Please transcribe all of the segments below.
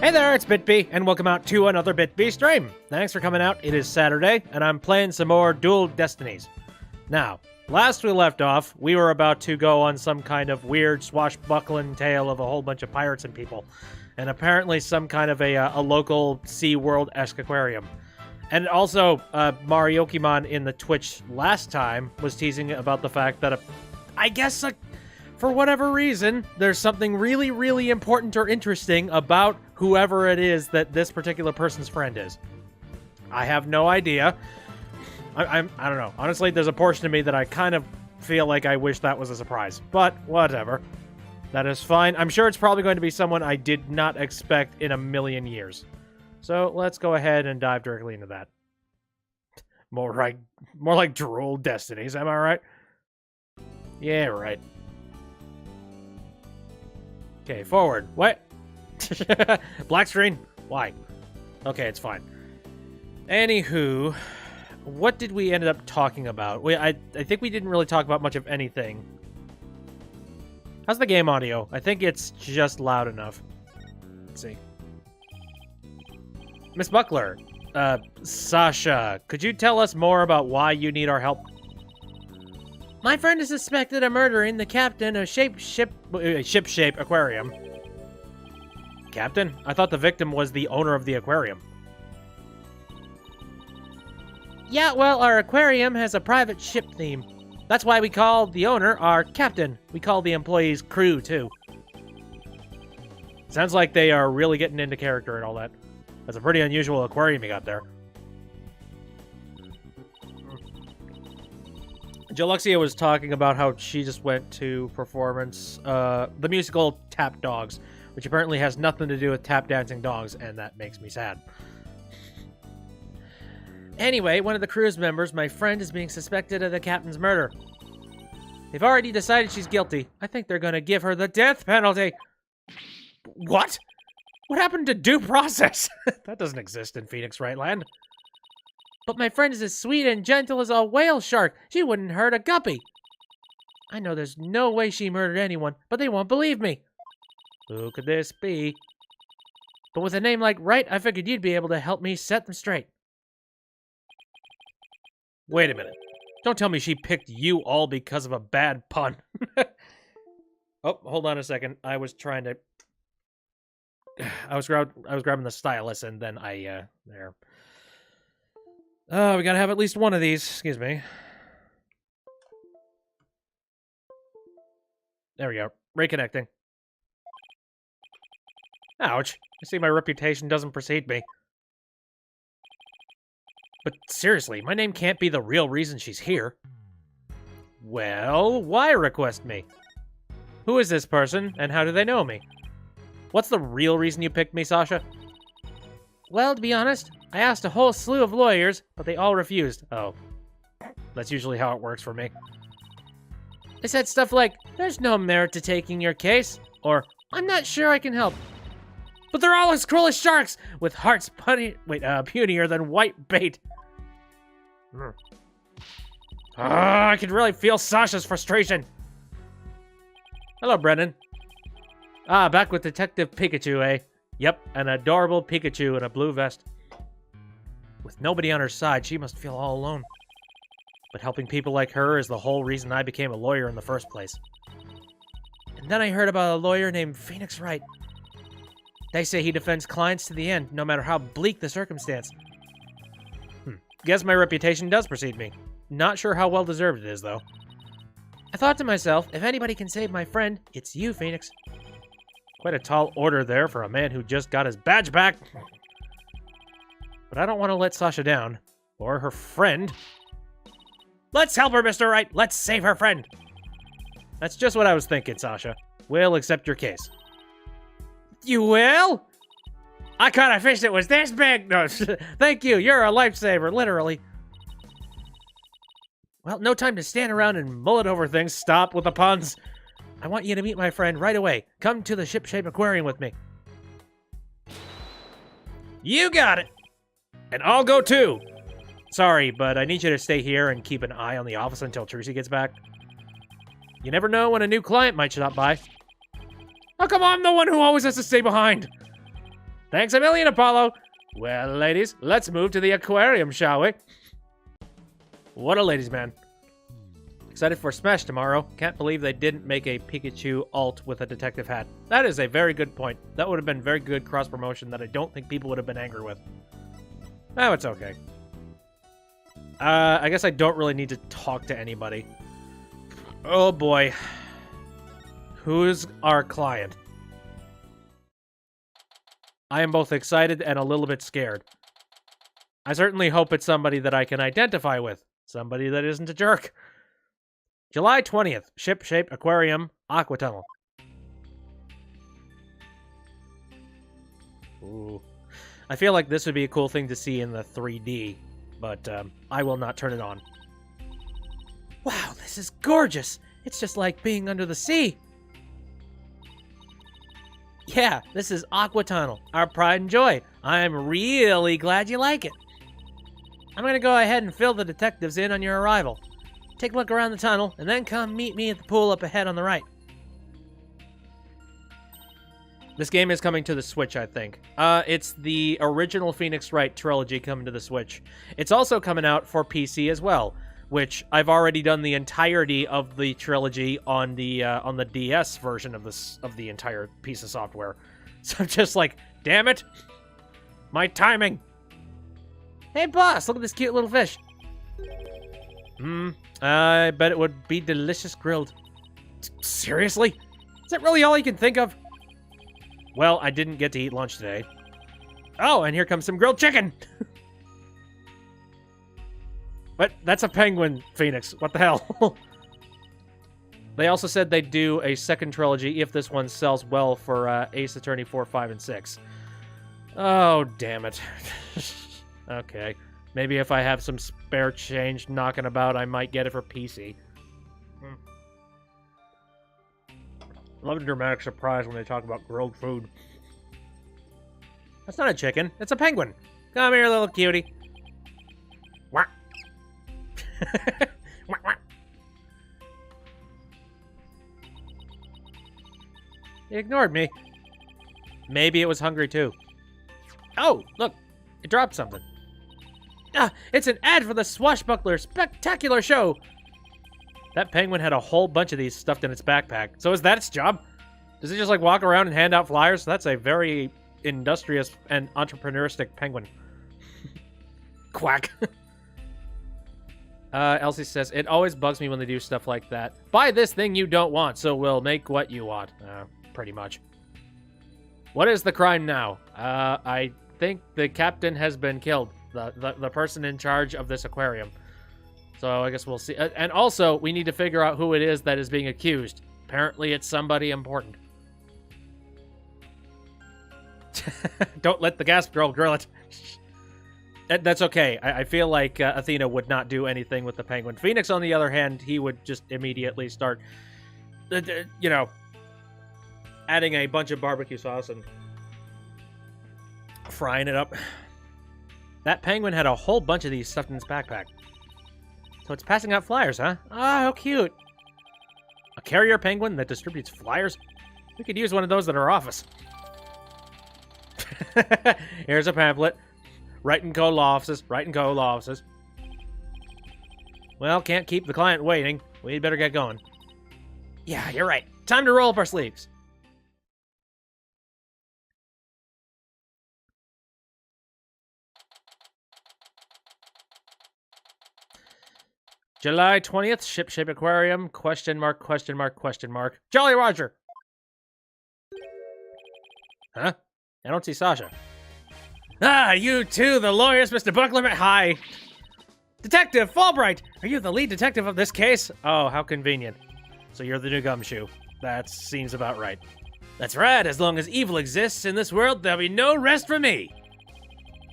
Hey there, it's BitB, and welcome out to another BitB stream. Thanks for coming out. It is Saturday, and I'm playing some more Dual Destinies. Now, last we left off, we were about to go on some kind of weird swashbuckling tale of a whole bunch of pirates and people, and apparently some kind of a local SeaWorld-esque aquarium. And also, Mariokimon in the Twitch last time was teasing about the fact that, for whatever reason, there's something really, really important or interesting about whoever it is that this particular person's friend is. I have no idea. I don't know. Honestly, there's a portion of me that I kind of feel like I wish that was a surprise. But whatever. That is fine. I'm sure it's probably going to be someone I did not expect in a million years. So let's go ahead and dive directly into that. More like Drool Destinies, am I right? Yeah, right. Okay, forward. What? Black screen? Why? Okay, it's fine. Anywho, what did we end up talking about? I think we didn't really talk about much of anything. How's the game audio? I think it's just loud enough. Let's see. Miss Buckler, Sasha, could you tell us more about why you need our help? My friend is suspected of murdering the captain of Ship-Shape Aquarium. Captain? I thought the victim was the owner of the aquarium. Yeah, well, our aquarium has a private ship theme. That's why we call the owner our captain. We call the employees crew, too. Sounds like they are really getting into character and all that. That's a pretty unusual aquarium you got there. Jaluxia was talking about how she just went to performance, the musical Tap Dogs, which apparently has nothing to do with tap dancing dogs, and that makes me sad. Anyway, one of the crew's members, my friend, is being suspected of the captain's murder. They've already decided she's guilty. I think they're gonna give her the death penalty. What? What happened to due process? That doesn't exist in Phoenix Wright land. But my friend is as sweet and gentle as a whale shark. She wouldn't hurt a guppy. I know there's no way she murdered anyone, but they won't believe me. Who could this be? But with a name like Wright, I figured you'd be able to help me set them straight. Wait a minute. Don't tell me she picked you all because of a bad pun. Oh, hold on a second. I was trying to... I was grabbing the stylus, and then there. Oh, we gotta have at least one of these. Excuse me. There we go. Reconnecting. Ouch. I see my reputation doesn't precede me. But seriously, my name can't be the real reason she's here. Well, why request me? Who is this person, and how do they know me? What's the real reason you picked me, Sasha? Well, to be honest, I asked a whole slew of lawyers, but they all refused. Oh. That's usually how it works for me. They said stuff like, there's no merit to taking your case, or, I'm not sure I can help. But they're all as cruel as sharks, with hearts punier than white bait. I can really feel Sasha's frustration. Hello, Brennan. Ah, back with Detective Pikachu, eh? Yep, an adorable Pikachu in a blue vest. With nobody on her side, she must feel all alone. But helping people like her is the whole reason I became a lawyer in the first place. And then I heard about a lawyer named Phoenix Wright. They say he defends clients to the end, no matter how bleak the circumstance. Guess my reputation does precede me. Not sure how well deserved it is, though. I thought to myself, if anybody can save my friend, it's you, Phoenix. Quite a tall order there for a man who just got his badge back. But I don't want to let Sasha down. Or her friend. Let's help her, Mr. Wright. Let's save her friend. That's just what I was thinking, Sasha. We'll accept your case. You will? I caught a fish that was this big. No, thank you. You're a lifesaver, literally. Well, no time to stand around and mullet over things. Stop with the puns. I want you to meet my friend right away. Come to the Ship-Shape Aquarium with me. You got it. And I'll go too. Sorry, but I need you to stay here and keep an eye on the office until Tracy gets back. You never know when a new client might stop by. How come I'm the one who always has to stay behind? Thanks a million, Apollo. Well, ladies, let's move to the aquarium, shall we? What a ladies' man. Excited for Smash tomorrow. Can't believe they didn't make a Pikachu alt with a detective hat. That is a very good point. That would have been very good cross-promotion that I don't think people would have been angry with. Oh, it's okay. I guess I don't really need to talk to anybody. Oh boy. Who's our client? I am both excited and a little bit scared. I certainly hope it's somebody that I can identify with. Somebody that isn't a jerk. July 20th, Ship-Shape Aquarium, Aqua Tunnel. Ooh. I feel like this would be a cool thing to see in the 3D, but I will not turn it on. Wow, this is gorgeous! It's just like being under the sea! Yeah, this is Aqua Tunnel, our pride and joy. I'm really glad you like it. I'm gonna go ahead and fill the detectives in on your arrival. Take a look around the tunnel, and then come meet me at the pool up ahead on the right. This game is coming to the Switch, I think. It's the original Phoenix Wright trilogy coming to the Switch. It's also coming out for PC as well, which I've already done the entirety of the trilogy on the DS version of the entire piece of software. So I'm just like, damn it, my timing. Hey, boss, look at this cute little fish. I bet it would be delicious grilled. Seriously? Is that really all you can think of? Well, I didn't get to eat lunch today. Oh, and here comes some grilled chicken! But that's a penguin, Phoenix. What the hell? They also said they'd do a second trilogy if this one sells well for Ace Attorney 4, 5, and 6. Oh, damn it. Okay. Maybe if I have some spare change knocking about, I might get it for PC. Love a dramatic surprise when they talk about grilled food. That's not a chicken. It's a penguin. Come here, little cutie. Wah. Wah, wah. He ignored me. Maybe it was hungry too. Oh, look. It dropped something. Ah, it's an ad for the Swashbuckler Spectacular Show. That penguin had a whole bunch of these stuffed in its backpack. So is that its job? Does it just like walk around and hand out flyers? That's a very industrious and entrepreneuristic penguin. Quack. Elsie says, it always bugs me when they do stuff like that. Buy this thing you don't want, so we'll make what you want. Pretty much. What is the crime now? I think the captain has been killed. The person in charge of this aquarium. So I guess we'll see. And also, we need to figure out who it is that is being accused. Apparently, it's somebody important. Don't let the gas girl grill it. That's okay. I feel like Athena would not do anything with the penguin. Phoenix, on the other hand, he would just immediately start, you know, adding a bunch of barbecue sauce and frying it up. That penguin had a whole bunch of these stuffed in its backpack. So it's passing out flyers, huh? Ah, how cute. A carrier penguin that distributes flyers? We could use one of those at our office. Here's a pamphlet. Wright & Co. Law Offices. Wright & Co. Law Offices. Well, can't keep the client waiting. We'd better get going. Yeah, you're right. Time to roll up our sleeves. July 20th, Ship-Shape Aquarium, question mark, question mark, question mark. Jolly Roger! Huh? I don't see Sasha. Ah, you too, the lawyers, Mr. Buckler. Hi. Detective Fulbright, are you the lead detective of this case? Oh, how convenient. So you're the new gumshoe. That seems about right. That's right, as long as evil exists in this world, there'll be no rest for me.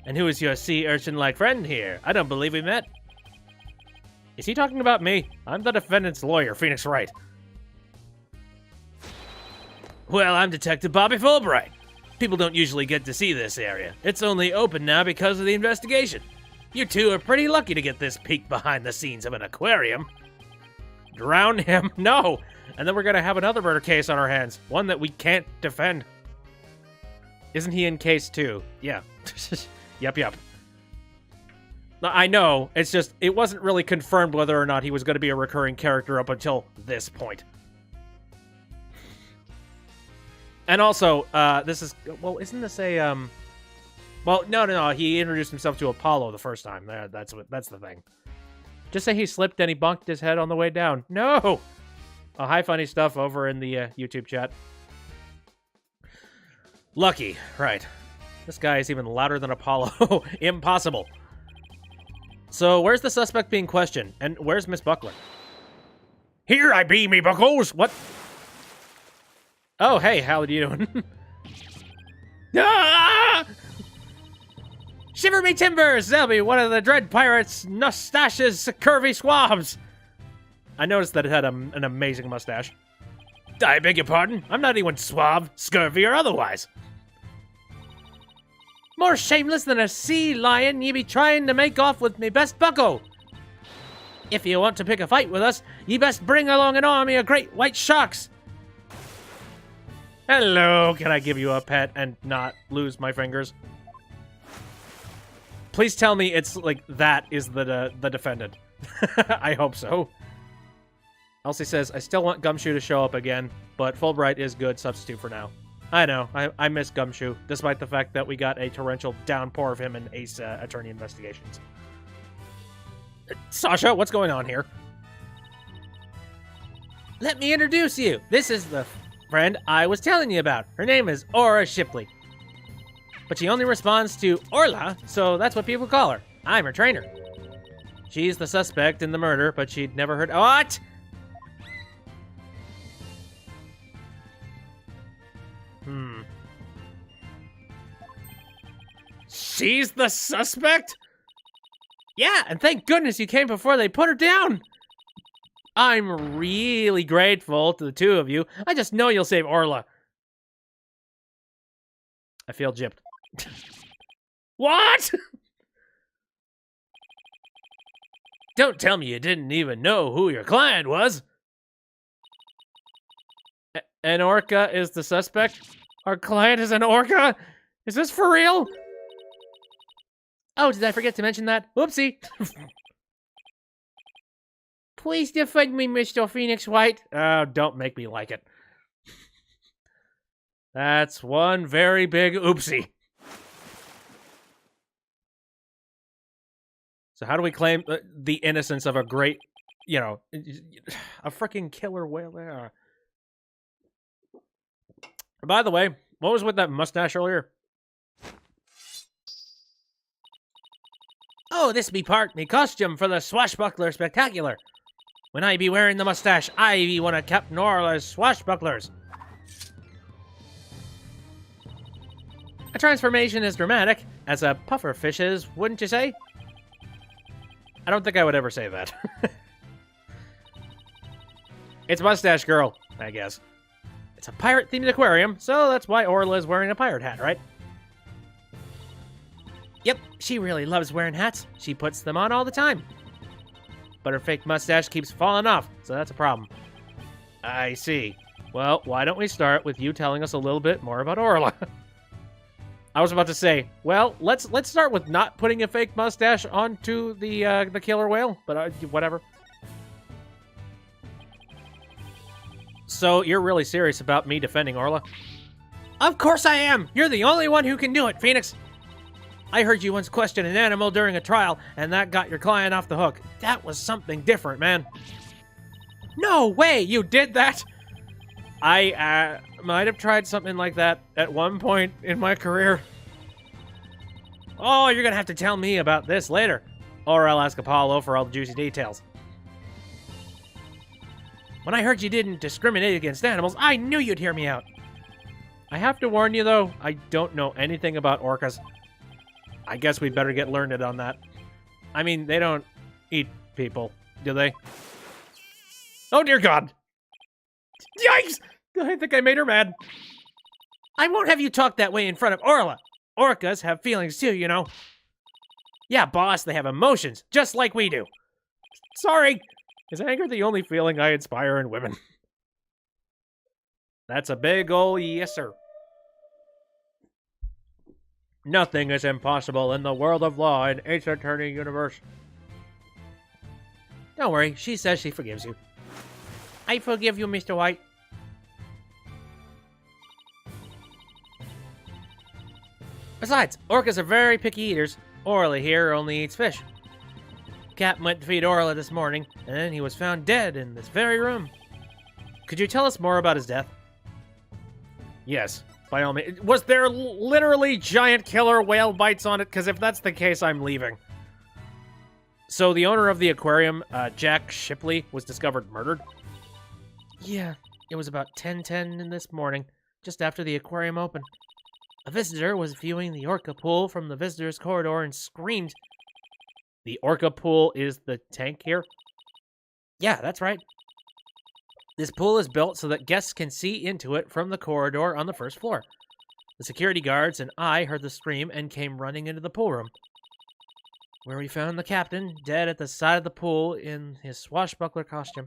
And who is your sea urchin-like friend here? I don't believe we met. Is he talking about me? I'm the defendant's lawyer, Phoenix Wright. Well, I'm Detective Bobby Fulbright. People don't usually get to see this area. It's only open now because of the investigation. You two are pretty lucky to get this peek behind the scenes of an aquarium. Drown him? No! And then we're gonna have another murder case on our hands. One that we can't defend. Isn't he in case 2? Yeah. Yep. I know, it's just, it wasn't really confirmed whether or not he was going to be a recurring character up until this point. And also, this is, well, isn't this a, well, no, he introduced himself to Apollo the first time. That's the thing. Just say he slipped and he bonked his head on the way down. No! Oh, hi, funny stuff over in the YouTube chat. Lucky, right. This guy is even louder than Apollo. Impossible. So, where's the suspect being questioned? And where's Miss Bucklin? Here I be, me buckles! What? Oh, hey, how are you doing? Ah! Shiver me timbers! They'll be one of the Dread Pirates' mustaches, curvy swabs! I noticed that it had an amazing mustache. I beg your pardon? I'm not anyone suave, scurvy, or otherwise. More shameless than a sea lion, ye be trying to make off with me best bucko. If you want to pick a fight with us, ye best bring along an army of great white sharks. Hello, can I give you a pet and not lose my fingers? Please tell me it's like that is the defendant. I hope so. Elsie says, I still want Gumshoe to show up again, but Fulbright is good substitute for now. I know, I miss Gumshoe, despite the fact that we got a torrential downpour of him in Ace Attorney Investigations. Sasha, what's going on here? Let me introduce you. This is the friend I was telling you about. Her name is Aura Shipley. But she only responds to Orla, so that's what people call her. I'm her trainer. She's the suspect in the murder, but she'd never heard— What? She's the suspect? Yeah, and thank goodness you came before they put her down. I'm really grateful to the two of you. I just know you'll save Orla. I feel gypped. What? Don't tell me you didn't even know who your client was. An orca is the suspect? Our client is an orca? Is this for real? Oh, did I forget to mention that? Whoopsie. Please defend me, Mr. Phoenix White. Oh, don't make me like it. That's one very big oopsie. So how do we claim the innocence of a great, you know, a freaking killer whale there? By the way, what was with that mustache earlier? Oh, this be part me costume for the Swashbuckler Spectacular. When I be wearing the mustache, I be one of Captain Orla's swashbucklers. A transformation is dramatic, as a puffer fish is, wouldn't you say? I don't think I would ever say that. It's Mustache Girl, I guess. It's a pirate-themed aquarium, so that's why Orla is wearing a pirate hat, right? Yep, she really loves wearing hats. She puts them on all the time. But her fake mustache keeps falling off, so that's a problem. I see. Well, why don't we start with you telling us a little bit more about Orla? I was about to say, well, let's start with not putting a fake mustache onto the killer whale, but whatever. So you're really serious about me defending Orla? Of course I am. You're the only one who can do it, Phoenix. I heard you once question an animal during a trial, and that got your client off the hook. That was something different, man. No way, you did that? I might have tried something like that at one point in my career. Oh, you're gonna have to tell me about this later. Or I'll ask Apollo for all the juicy details. When I heard you didn't discriminate against animals, I knew you'd hear me out. I have to warn you, though, I don't know anything about orcas. I guess we'd better get learned on that. I mean, they don't eat people, do they? Oh, dear God. Yikes! I think I made her mad. I won't have you talk that way in front of Orla. Orcas have feelings too, you know. Yeah, boss, they have emotions, just like we do. Sorry. Is anger the only feeling I inspire in women? That's a big ol' yes, sir. Nothing is impossible in the world of law in Ace Attorney universe. Don't worry, she says she forgives you. I forgive you, Mr. White. Besides, orcas are very picky eaters. Orla here only eats fish. Captain went to feed Orla this morning, and then he was found dead in this very room. Could you tell us more about his death? Yes, by all means. Was there literally giant killer whale bites on it? Because if that's the case, I'm leaving. So the owner of the aquarium, Jack Shipley, was discovered murdered? Yeah, it was about 10:10 in this morning, just after the aquarium opened. A visitor was viewing the orca pool from the visitor's corridor and screamed. The orca pool is the tank here? Yeah, that's right. This pool is built so that guests can see into it from the corridor on the first floor. The security guards and I heard the scream and came running into the pool room, where we found the captain dead at the side of the pool in his swashbuckler costume.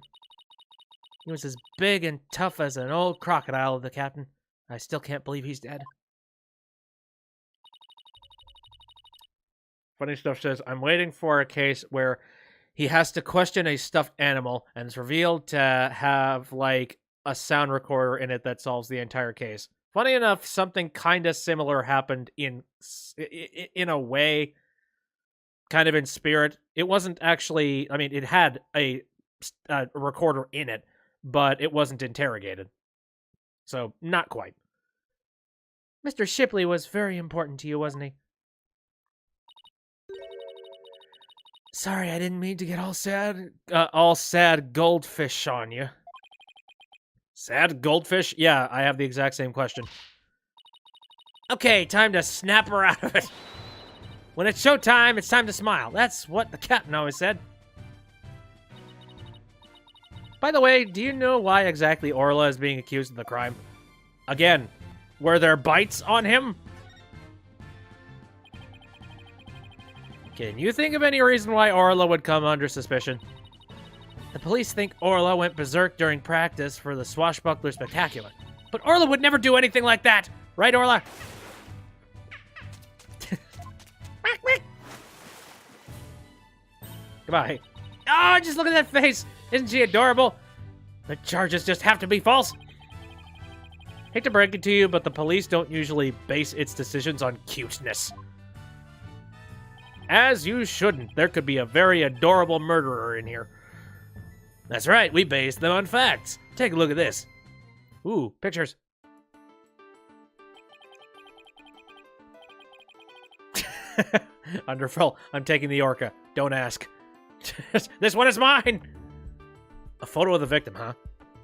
He was as big and tough as an old crocodile, the captain. I still can't believe he's dead. Funny Stuff says, I'm waiting for a case where he has to question a stuffed animal and it's revealed to have, like, a sound recorder in it that solves the entire case. Funny enough, something kind of similar happened in a way, kind of in spirit. It wasn't actually, I mean, it had a recorder in it, but it wasn't interrogated. So, not quite. Mr. Shipley was very important to you, wasn't he? Sorry, I didn't mean to get all sad goldfish on you. Sad goldfish? Yeah, I have the exact same question. Okay, time to snap her out of it. When it's showtime, it's time to smile. That's what the captain always said. By the way, do you know why exactly Orla is being accused of the crime? Again, were there bites on him? Can you think of any reason why Orla would come under suspicion? The police think Orla went berserk during practice for the Swashbuckler Spectacular. But Orla would never do anything like that! Right, Orla? Goodbye. Oh, just look at that face! Isn't she adorable? The charges just have to be false. Hate to break it to you, but the police don't usually base its decisions on cuteness. As you shouldn't. There could be a very adorable murderer in here. That's right, we base them on facts. Take a look at this. Ooh, pictures. Wonderful. I'm taking the orca. Don't ask. This one is mine! A photo of the victim, huh?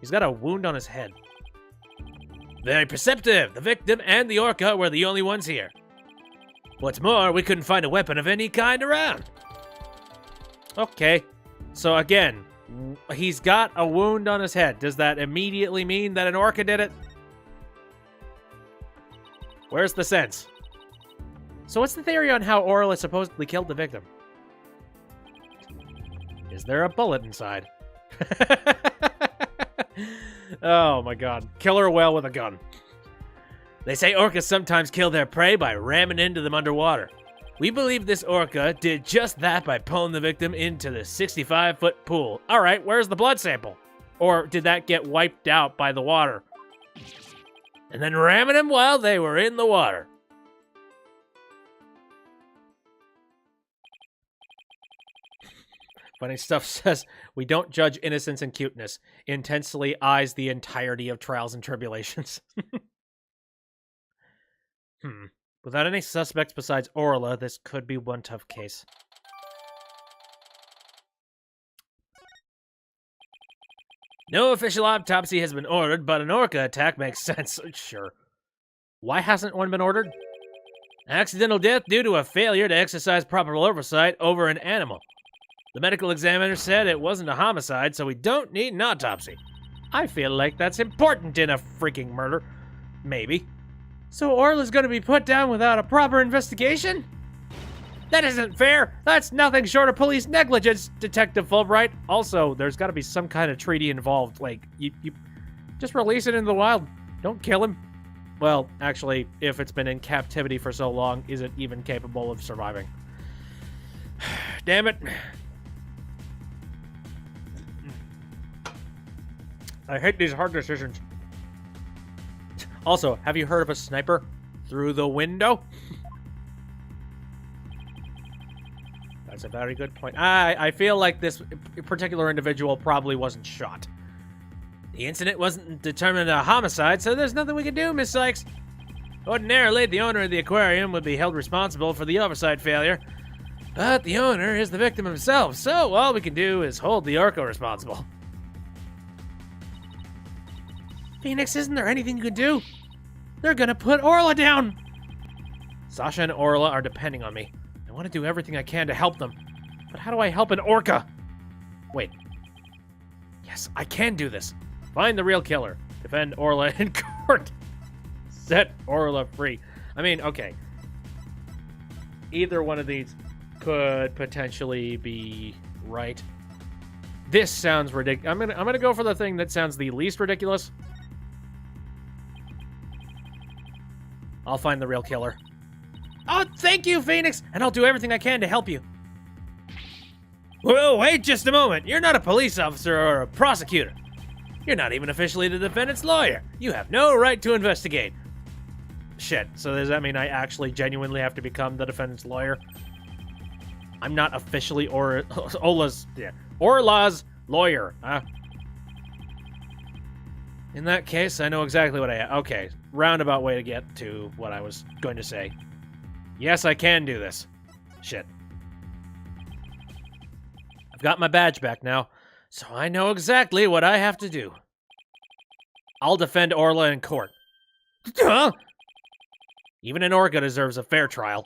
He's got a wound on his head. Very perceptive. The victim and the orca were the only ones here. What's more, we couldn't find a weapon of any kind around. Okay. So again, he's got a wound on his head. Does that immediately mean that an orca did it? Where's the sense? So what's the theory on how Orla supposedly killed the victim? Is there a bullet inside? Oh my god. Killer whale with a gun. They say orcas sometimes kill their prey by ramming into them underwater. We believe this orca did just that by pulling the victim into the 65-foot pool. Alright, where's the blood sample? Or did that get wiped out by the water? And then ramming him while they were in the water. Funny Stuff says, we don't judge innocence and cuteness. Intensely eyes the entirety of Trials and Tribulations. Without any suspects besides Orla, this could be one tough case. No official autopsy has been ordered, but an orca attack makes sense. Sure. Why hasn't one been ordered? Accidental death due to a failure to exercise proper oversight over an animal. The medical examiner said it wasn't a homicide, so we don't need an autopsy. I feel like that's important in a freaking murder. Maybe. So Orla's gonna be put down without a proper investigation? That isn't fair! That's nothing short of police negligence, Detective Fulbright. Also, there's gotta be some kind of treaty involved. Like, you just release it into the wild. Don't kill him. Well, actually, if it's been in captivity for so long, is it even capable of surviving? Damn it. I hate these hard decisions. Also, have you heard of a sniper through the window? That's a very good point. I feel like this particular individual probably wasn't shot. The incident wasn't determined a homicide, so there's nothing we can do, Miss Sykes. Ordinarily, the owner of the aquarium would be held responsible for the oversight failure, but the owner is the victim himself, so all we can do is hold the orca responsible. Phoenix, isn't there anything you can do? They're gonna put Orla down! Sasha and Orla are depending on me. I want to do everything I can to help them. But how do I help an orca? Wait. Yes, I can do this. Find the real killer. Defend Orla in court. Set Orla free. I mean, okay. Either one of these could potentially be right. This sounds ridiculous. I'm gonna go for the thing that sounds the least ridiculous. I'll find the real killer. Oh, thank you, Phoenix, and I'll do everything I can to help you. Whoa, wait just a moment. You're not a police officer or a prosecutor. You're not even officially the defendant's lawyer. You have no right to investigate. Shit, so does that mean I actually genuinely have to become the defendant's lawyer? I'm not officially Orla's lawyer, huh? In that case, I know exactly what okay, roundabout way to get to what I was going to say. Yes, I can do this. Shit. I've got my badge back now, so I know exactly what I have to do. I'll defend Orla in court. Huh? Even an orca deserves a fair trial.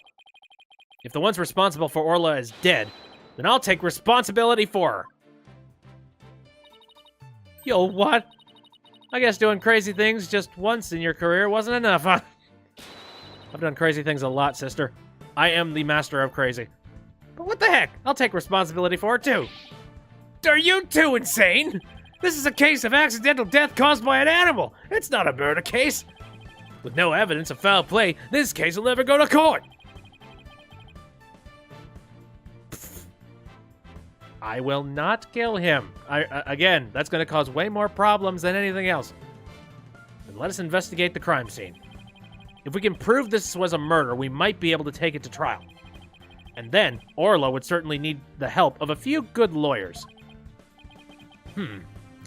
If the one's responsible for Orla is dead, then I'll take responsibility for her. Yo, what? I guess doing crazy things just once in your career wasn't enough, huh? I've done crazy things a lot, sister. I am the master of crazy. But what the heck? I'll take responsibility for it, too. Are you two insane? This is a case of accidental death caused by an animal. It's not a murder case. With no evidence of foul play, this case will never go to court. I will not kill him. Again, that's going to cause way more problems than anything else. Then let us investigate the crime scene. If we can prove this was a murder, we might be able to take it to trial. And then, Orla would certainly need the help of a few good lawyers.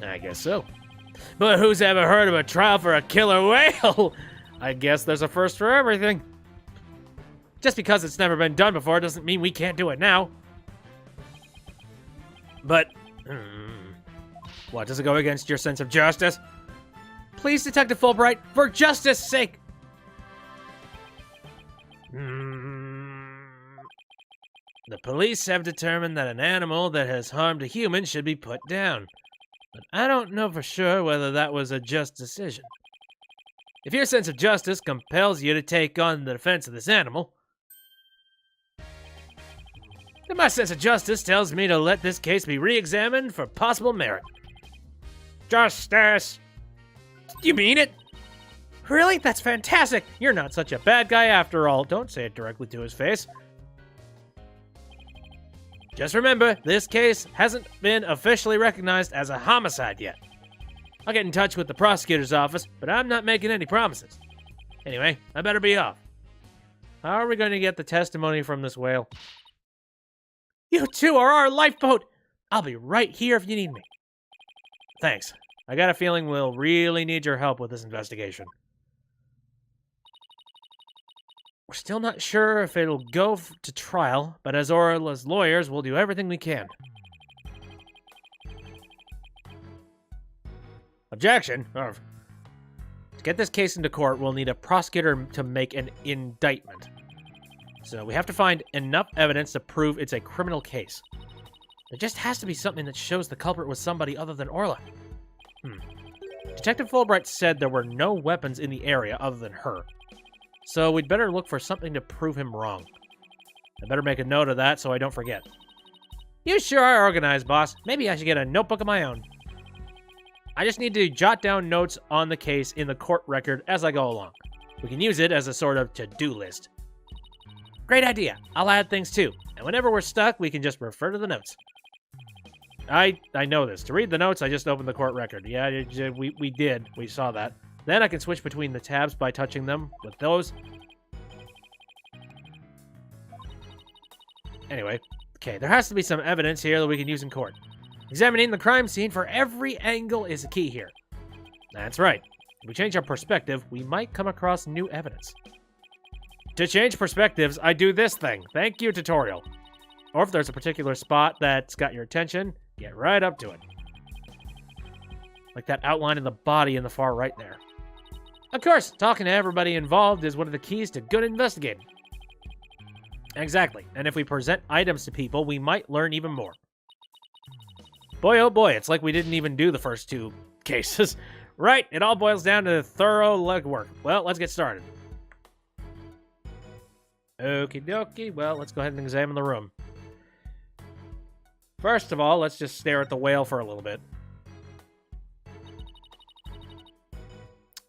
I guess so. But who's ever heard of a trial for a killer whale? I guess there's a first for everything. Just because it's never been done before doesn't mean we can't do it now. But, what, does it go against your sense of justice? Please, Detective Fulbright, for justice' sake! The police have determined that an animal that has harmed a human should be put down. But I don't know for sure whether that was a just decision. If your sense of justice compels you to take on the defense of this animal, then my sense of justice tells me to let this case be re-examined for possible merit. Justice! You mean it? Really? That's fantastic! You're not such a bad guy after all. Don't say it directly to his face. Just remember, this case hasn't been officially recognized as a homicide yet. I'll get in touch with the prosecutor's office, but I'm not making any promises. Anyway, I better be off. How are we going to get the testimony from this whale? You two are our lifeboat! I'll be right here if you need me. Thanks. I got a feeling we'll really need your help with this investigation. We're still not sure if it'll go to trial, but as Orla's lawyers, we'll do everything we can. Objection? To get this case into court, we'll need a prosecutor to make an indictment. So we have to find enough evidence to prove it's a criminal case. There just has to be something that shows the culprit was somebody other than Orla. Detective Fulbright said there were no weapons in the area other than her. So we'd better look for something to prove him wrong. I better make a note of that so I don't forget. You sure are organized, boss. Maybe I should get a notebook of my own. I just need to jot down notes on the case in the court record as I go along. We can use it as a sort of to-do list. Great idea. I'll add things too. And whenever we're stuck, we can just refer to the notes. I know this. To read the notes, I just opened the court record. Yeah, we did. We saw that. Then I can switch between the tabs by touching them with those. Anyway, okay, there has to be some evidence here that we can use in court. Examining the crime scene for every angle is a key here. That's right. If we change our perspective, we might come across new evidence. To change perspectives, I do this thing. Thank you, tutorial. Or if there's a particular spot that's got your attention, get right up to it. Like that outline in the body in the far right there. Of course, talking to everybody involved is one of the keys to good investigating. Exactly, and if we present items to people, we might learn even more. Boy, oh boy, it's like we didn't even do the first 2 cases. Right, it all boils down to thorough legwork. Well, let's get started. Okie dokie, well, let's go ahead and examine the room. First of all, let's just stare at the whale for a little bit.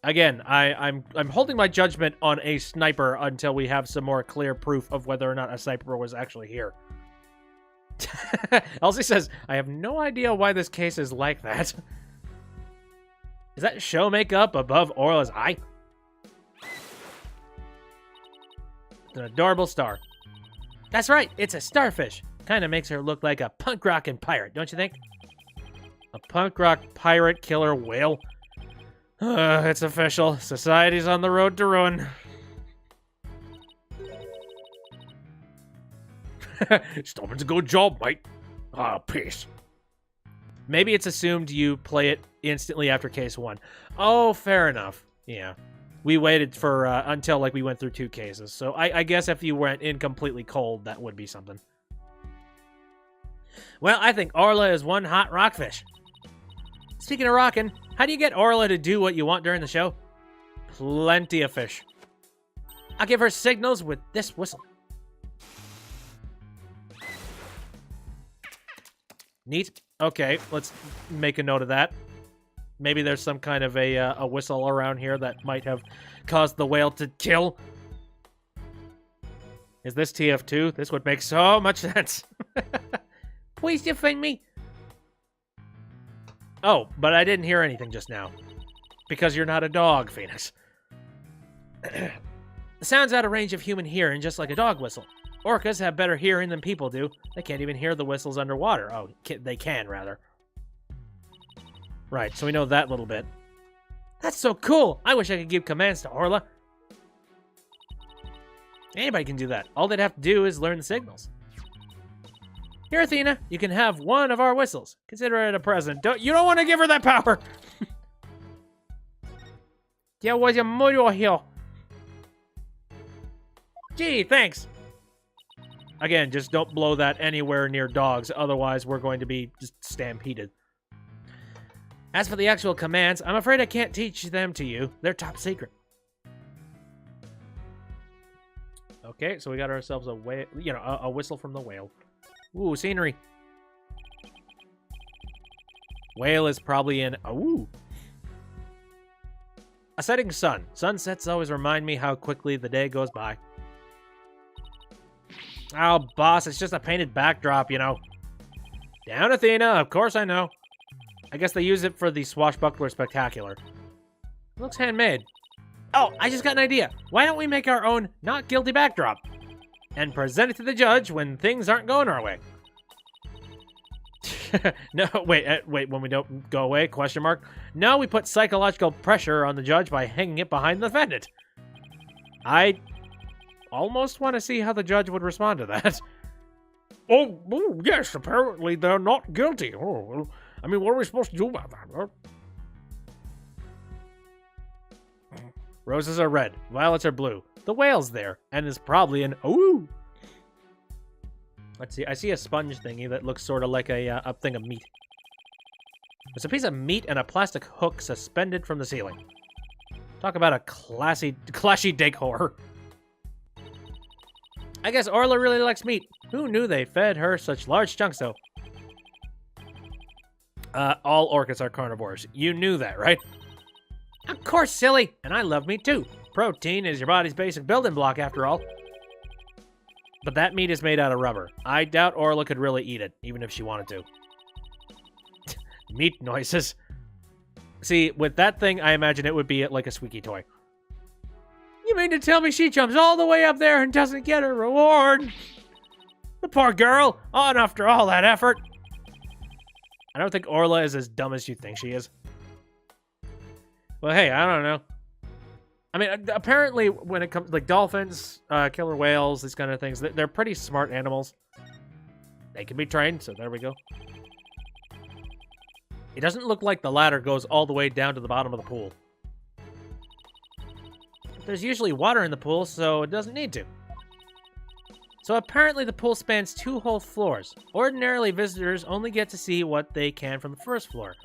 Again, I'm holding my judgment on a sniper until we have some more clear proof of whether or not a sniper was actually here. Elsie says, I have no idea why this case is like that. Is that show makeup above Orla's eye? It's an adorable star. That's right, it's a starfish. Kind of makes her look like a punk rockin' pirate, don't you think? A punk rock pirate killer whale? It's official. Society's on the road to ruin. Stopping's a good job, mate. Peace. Maybe it's assumed you play it instantly after case 1. Oh, fair enough. Yeah. We waited for until like we went through 2 cases. So I guess if you went in completely cold, that would be something. Well, I think Orla is one hot rockfish. Speaking of rockin', how do you get Orla to do what you want during the show? Plenty of fish. I'll give her signals with this whistle. Neat. Okay, let's make a note of that. Maybe there's some kind of a whistle around here that might have caused the whale to kill. Is this TF2? This would make so much sense. Please defend me. Oh, but I didn't hear anything just now. Because you're not a dog, Phoenix. The sound's out of range of human hearing, just like a dog whistle. Orcas have better hearing than people do. They can't even hear the whistles underwater. Oh, they can, rather. Right, so we know that little bit. That's so cool! I wish I could give commands to Orla. Anybody can do that. All they'd have to do is learn the signals. Here, Athena, you can have one of our whistles. Consider it a present. You don't want to give her that power! There was a murder here. Gee, thanks. Again, just don't blow that anywhere near dogs. Otherwise, we're going to be just stampeded. As for the actual commands, I'm afraid I can't teach them to you. They're top secret. Okay, so we got ourselves a whale, a whistle from the whale. Ooh, scenery. Whale is probably in... Ooh. A setting sun. Sunsets always remind me how quickly the day goes by. Oh, boss, it's just a painted backdrop, Down, Athena. Of course I know. I guess they use it for the Swashbuckler Spectacular. It looks handmade. Oh, I just got an idea. Why don't we make our own not guilty backdrop? And present it to the judge when things aren't going our way. No, wait, when we don't go away, question mark. No, we put psychological pressure on the judge by hanging it behind the defendant. I almost want to see how the judge would respond to that. Oh, yes, apparently they're not guilty. Oh, well, I mean, what are we supposed to do about that? Roses are red, violets are blue. The whale's there, and is probably an... Ooh! Let's see, I see a sponge thingy that looks sort of like a thing of meat. There's a piece of meat and a plastic hook suspended from the ceiling. Talk about a clashy decor. I guess Orla really likes meat. Who knew they fed her such large chunks, though? All orcas are carnivores. You knew that, right? Of course, silly! And I love meat, too. Protein is your body's basic building block, after all. But that meat is made out of rubber. I doubt Orla could really eat it, even if she wanted to. Meat noises. See, with that thing, I imagine it would be like a squeaky toy. You mean to tell me she jumps all the way up there and doesn't get her reward? The poor girl, on after all that effort. I don't think Orla is as dumb as you think she is. Well, hey, I don't know. I mean, apparently when it comes, like dolphins, killer whales, these kind of things, they're pretty smart animals. They can be trained, so there we go. It doesn't look like the ladder goes all the way down to the bottom of the pool. There's usually water in the pool, so it doesn't need to. So apparently the pool spans 2 whole floors. Ordinarily, visitors only get to see what they can from the first floor.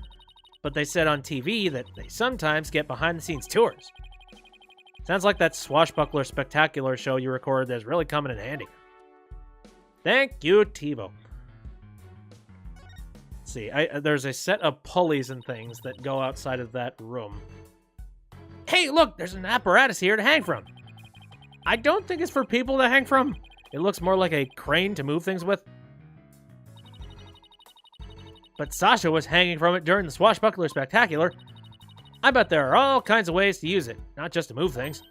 But they said on TV that they sometimes get behind-the-scenes tours. Sounds like that Swashbuckler Spectacular show you recorded that's really coming in handy. Thank you, TiVo. Let's see, there's a set of pulleys and things that go outside of that room. Hey, look, there's an apparatus here to hang from. I don't think it's for people to hang from. It looks more like a crane to move things with. But Sasha was hanging from it during the Swashbuckler Spectacular. I bet there are all kinds of ways to use it, not just to move things.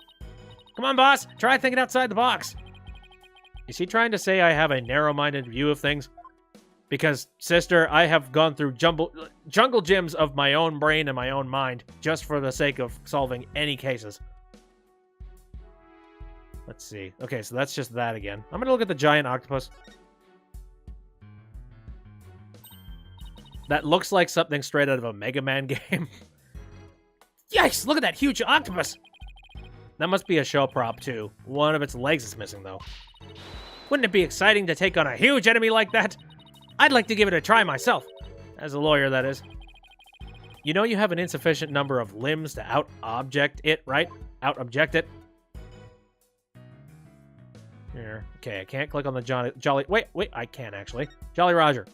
Come on, boss, try thinking outside the box. Is he trying to say I have a narrow-minded view of things? Because, sister, I have gone through jungle gyms of my own brain and my own mind, just for the sake of solving any cases. Let's see. Okay, so that's just that again. I'm gonna look at the giant octopus. That looks like something straight out of a Mega Man game. Yikes, look at that huge octopus! That must be a show prop, too. One of its legs is missing, though. Wouldn't it be exciting to take on a huge enemy like that? I'd like to give it a try myself. As a lawyer, that is. You know you have an insufficient number of limbs to out-object it, right? Out-object it. Here. Okay, I can't click on the Jolly... Wait, I can, actually. Jolly Roger.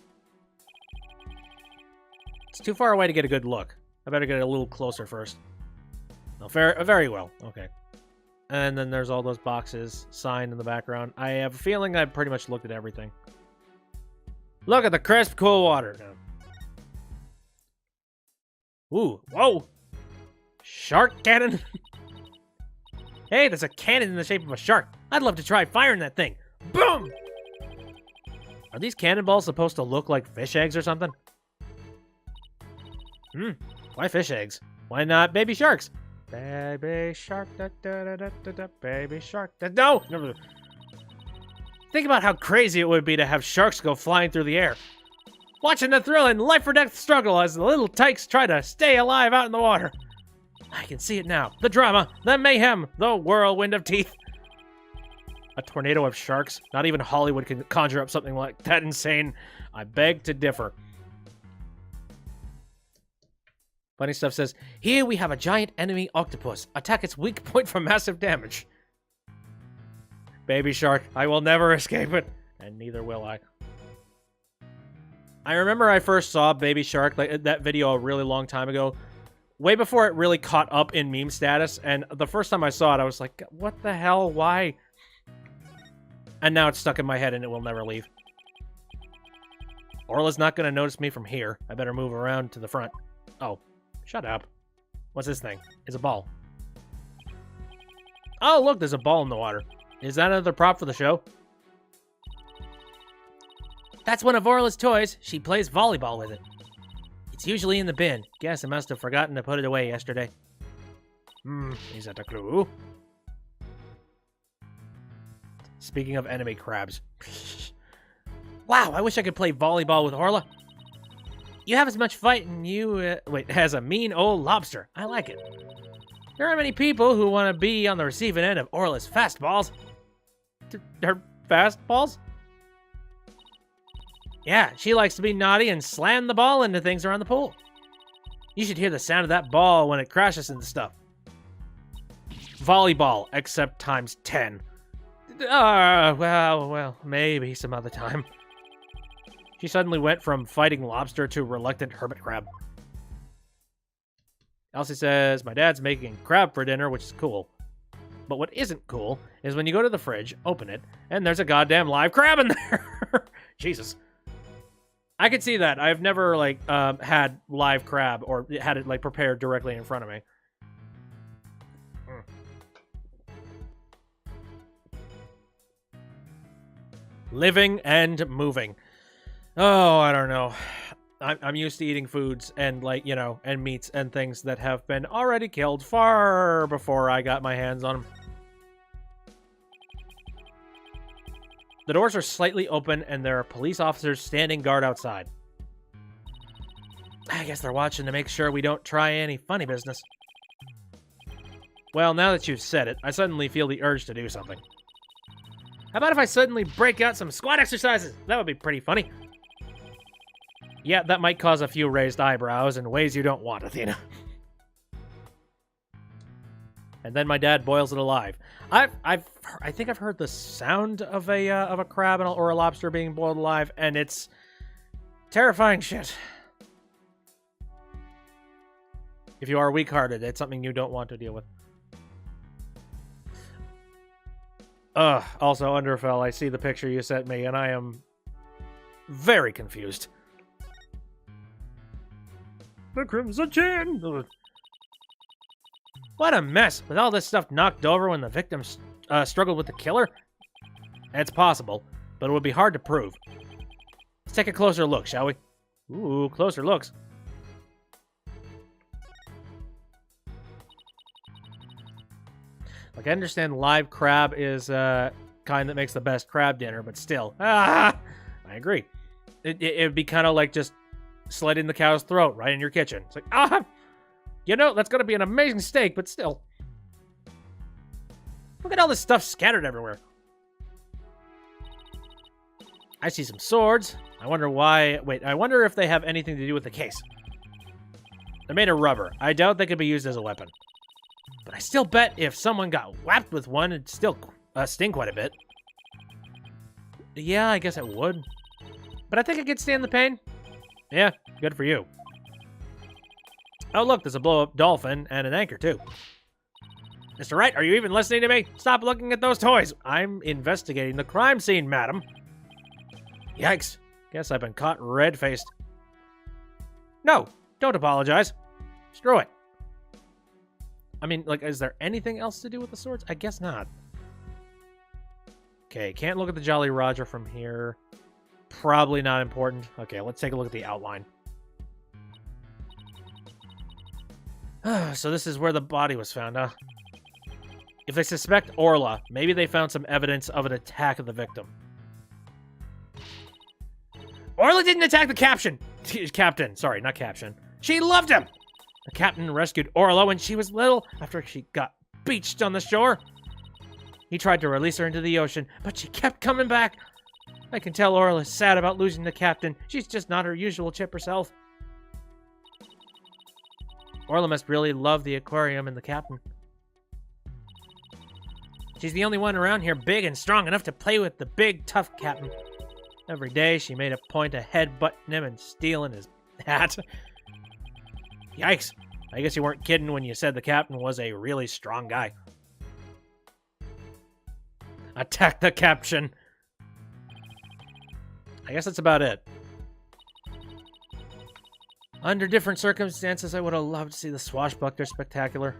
It's too far away to get a good look. I better get a little closer first. No, very well. Okay. And then there's all those boxes, sign in the background. I have a feeling I've pretty much looked at everything. Look at the crisp, cool water. Ooh, whoa! Shark cannon? Hey, there's a cannon in the shape of a shark. I'd love to try firing that thing. Boom! Are these cannonballs supposed to look like fish eggs or something? Why fish eggs? Why not baby sharks? Baby shark, da da da da da da, baby shark, da. No! Think about how crazy it would be to have sharks go flying through the air. Watching the thrill and life-or-death struggle as the little tykes try to stay alive out in the water. I can see it now. The drama, the mayhem, the whirlwind of teeth. A tornado of sharks? Not even Hollywood can conjure up something like that insane. I beg to differ. Funny Stuff says, here we have a giant enemy octopus. Attack its weak point for massive damage. Baby shark, I will never escape it. And neither will I. I remember I first saw Baby Shark, like that video a really long time ago. Way before it really caught up in meme status. And the first time I saw it, I was like, what the hell? Why? And now it's stuck in my head and it will never leave. Orla's not going to notice me from here. I better move around to the front. Oh, shut up. What's this thing? It's a ball. Oh, look, there's a ball in the water. Is that another prop for the show? That's one of Orla's toys. She plays volleyball with it. It's usually in the bin. Guess I must have forgotten to put it away yesterday. Is that a clue? Speaking of enemy crabs. Wow, I wish I could play volleyball with Orla. You have as much fight in you, as a mean old lobster. I like it. There aren't many people who want to be on the receiving end of Orla's fastballs. Her fastballs? Yeah, she likes to be naughty and slam the ball into things around the pool. You should hear the sound of that ball when it crashes into stuff. Volleyball, except times 10. Well, maybe some other time. She suddenly went from fighting lobster to reluctant hermit crab. Elsie says, my dad's making crab for dinner, which is cool. But what isn't cool is when you go to the fridge, open it, and there's a goddamn live crab in there. Jesus. I could see that. I've never, like, had live crab or had it, like, prepared directly in front of me. Living and moving. Oh, I don't know. I'm used to eating foods and, like, you know, and meats and things that have been already killed far before I got my hands on them. The doors are slightly open and there are police officers standing guard outside. I guess they're watching to make sure we don't try any funny business. Well, now that you've said it, I suddenly feel the urge to do something. How about if I suddenly break out some squat exercises? That would be pretty funny. Yeah, that might cause a few raised eyebrows in ways you don't want, Athena. And then my dad boils it alive. I think I've heard the sound of a crab or a lobster being boiled alive, and it's terrifying shit. If you are weak-hearted, it's something you don't want to deal with. Also, Underfell, I see the picture you sent me, and I am very confused. The Crimson Chin! What a mess! With all this stuff knocked over when the victim struggled with the killer? It's possible, but it would be hard to prove. Let's take a closer look, shall we? Ooh, closer looks. Like, I understand live crab is kind that makes the best crab dinner, but still. I agree. It'd be kind of like just slitting the cow's throat right in your kitchen. It's like, you know, that's going to be an amazing steak, but still. Look at all this stuff scattered everywhere. I see some swords. I wonder why... Wait, I wonder if they have anything to do with the case. They're made of rubber. I doubt they could be used as a weapon. But I still bet if someone got whacked with one, it'd still sting quite a bit. Yeah, I guess it would. But I think I could stand the pain. Yeah, good for you. Oh, look, there's a blow-up dolphin and an anchor, too. Mr. Wright, are you even listening to me? Stop looking at those toys. I'm investigating the crime scene, madam. Yikes. Guess I've been caught red-faced. No, don't apologize. Screw it. I mean, like, is there anything else to do with the swords? I guess not. Okay, can't look at the Jolly Roger from here. Probably not important. Okay, let's take a look at the outline. So this is where the body was found, huh? If they suspect Orla, maybe they found some evidence of an attack of the victim. Orla didn't attack the captain. Sorry, not caption. She loved him. The captain rescued Orla when she was little after she got beached on the shore. He tried to release her into the ocean, but she kept coming back. I can tell Orla's sad about losing the captain. She's just not her usual chipper self. Orla must really love the aquarium and the captain. She's the only one around here big and strong enough to play with the big, tough captain. Every day, she made a point of headbutting him and stealing his hat. Yikes. I guess you weren't kidding when you said the captain was a really strong guy. Attack the caption. I guess that's about it. Under different circumstances, I would have loved to see the Swashbuckler Spectacular.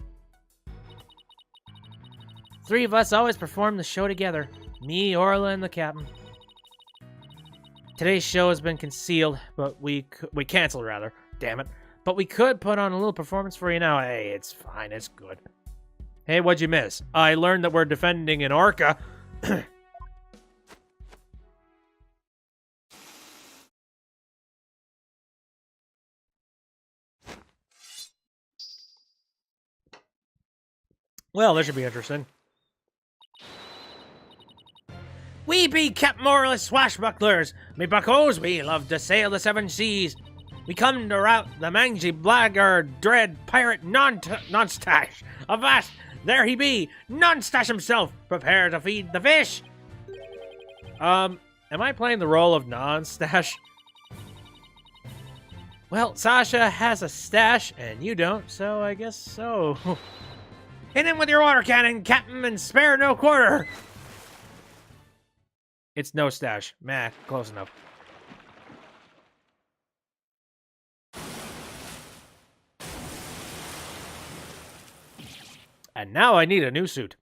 Three of us always perform the show together. Me, Orla, and the captain. Today's show has been concealed, but we canceled, rather. Damn it. But we could put on a little performance for you now. Hey, it's fine. It's good. Hey, what'd you miss? I learned that we're defending an orca. Well, this should be interesting. We be Captain Morless Swashbucklers. Me buckos, we love to sail the seven seas. We come to rout the mangy blackguard, dread pirate non-stash. Avast, there he be, non-stash himself, prepare to feed the fish. Am I playing the role of non-stash? Well, Sasha has a stash, and you don't, so I guess so. Hit him with your water cannon, Captain, and spare no quarter! It's no stash. Meh, close enough. And now I need a new suit.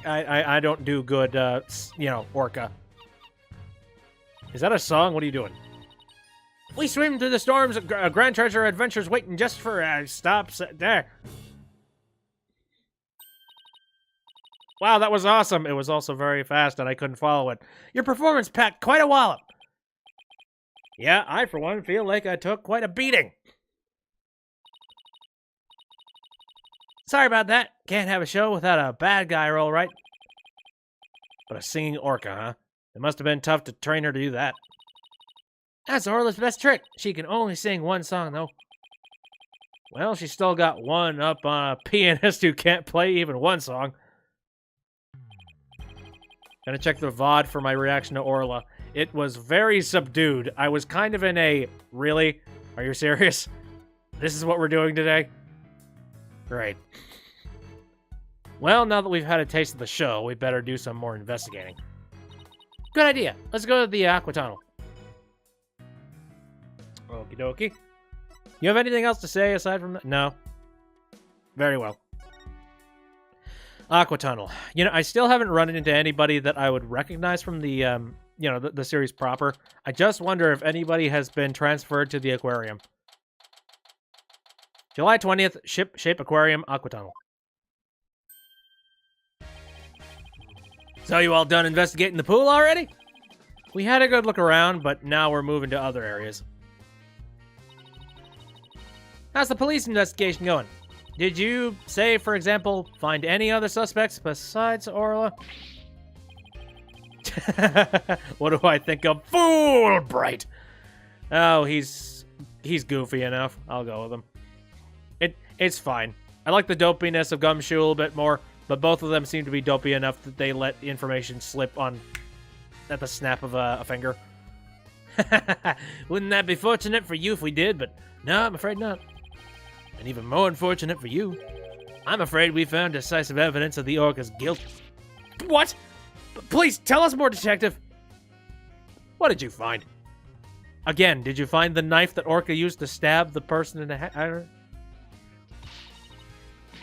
I don't do good, orca. Is that a song? What are you doing? We swim through the storms, grand treasure adventures waiting just for stops there. Wow, that was awesome. It was also very fast and I couldn't follow it. Your performance packed quite a wallop. Yeah, I for one feel like I took quite a beating. Sorry about that. Can't have a show without a bad guy role, right? But a singing orca, huh? It must have been tough to train her to do that. That's Orla's best trick. She can only sing one song, though. Well, she still got one up on a pianist who can't play even one song. Gonna check the VOD for my reaction to Orla. It was very subdued. I was kind of in a, really? Are you serious? This is what we're doing today? Right. Well, now that we've had a taste of the show, we better do some more investigating. Good idea. Let's go to the Aqua Tunnel. Okie dokie. You have anything else to say aside from that? No. Very well. Aqua Tunnel. You know, I still haven't run into anybody that I would recognize from the, the series proper. I just wonder if anybody has been transferred to the aquarium. July 20th, Shape Aquarium, Aqua Tunnel. So you all done investigating the pool already? We had a good look around, but now we're moving to other areas. How's the police investigation going? Did you, say, for example, find any other suspects besides Orla? What do I think of? Fool Bright! Oh, he's goofy enough. I'll go with him. It's fine. I like the dopiness of Gumshoe a little bit more, but both of them seem to be dopey enough that they let information slip on at the snap of a finger. Wouldn't that be fortunate for you if we did, but no, I'm afraid not. And even more unfortunate for you. I'm afraid we found decisive evidence of the orca's guilt. What? Please, tell us more, Detective. What did you find? Again, did you find the knife that Orca used to stab the person in the head?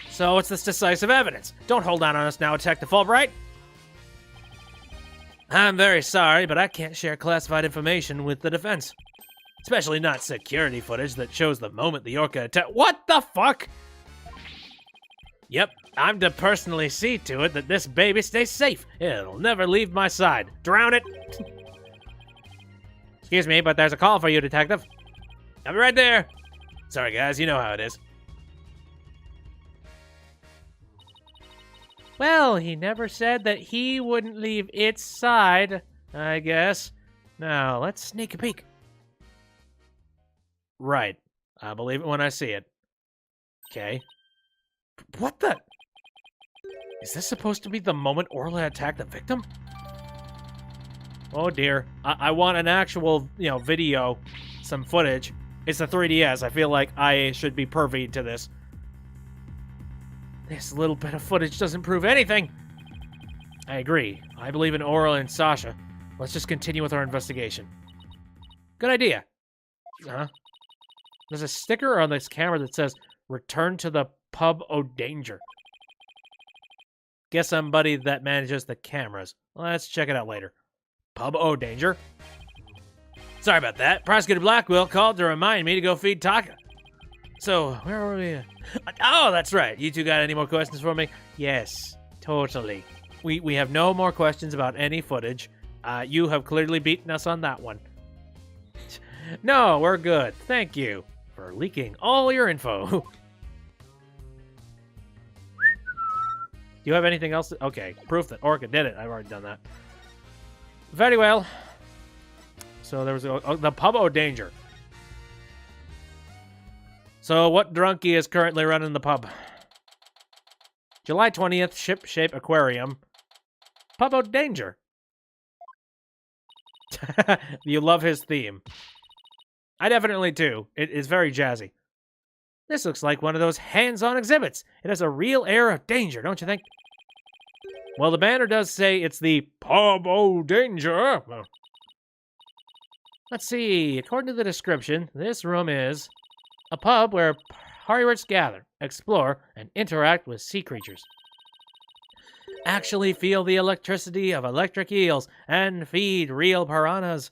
So what's this decisive evidence? Don't hold out on us now, Detective Fulbright. I'm very sorry, but I can't share classified information with the defense. Especially not security footage that shows the moment the orca attacked. What the fuck? Yep, I'm to personally see to it that this baby stays safe. It'll never leave my side. Drown it. Excuse me, but there's a call for you, Detective. I'll be right there. Sorry, guys, you know how it is. Well, he never said that he wouldn't leave its side, I guess. Now, let's sneak a peek. Right. I'll believe it when I see it. Okay. What the? Is this supposed to be the moment Orla attacked the victim? Oh dear. I want an actual, video, some footage. It's a 3DS. I feel like I should be privy to this. This little bit of footage doesn't prove anything. I agree. I believe in Orla and Sasha. Let's just continue with our investigation. Good idea. Huh? There's a sticker on this camera that says, "Return to the Pub O' Danger." Guess somebody that manages the cameras. Let's check it out later. Pub O' Danger? Sorry about that. Prosecutor Blackwell called to remind me to go feed Taka. So, where were we? Oh, that's right. You two got any more questions for me? Yes, totally. We have no more questions about any footage. You have clearly beaten us on that one. No, we're good. Thank you for leaking all your info. Do you have anything else? Okay, proof that Orca did it. I've already done that. Very well. So there was the Pub O' Danger. So what drunkie is currently running the pub? July 20th, Shape Aquarium. Pub O' Danger. You love his theme. I definitely do. It is very jazzy. This looks like one of those hands-on exhibits. It has a real air of danger, don't you think? Well, the banner does say it's the Pub O' Danger. Let's see. According to the description, this room is a pub where pirates gather, explore, and interact with sea creatures. Actually feel the electricity of electric eels and feed real piranhas.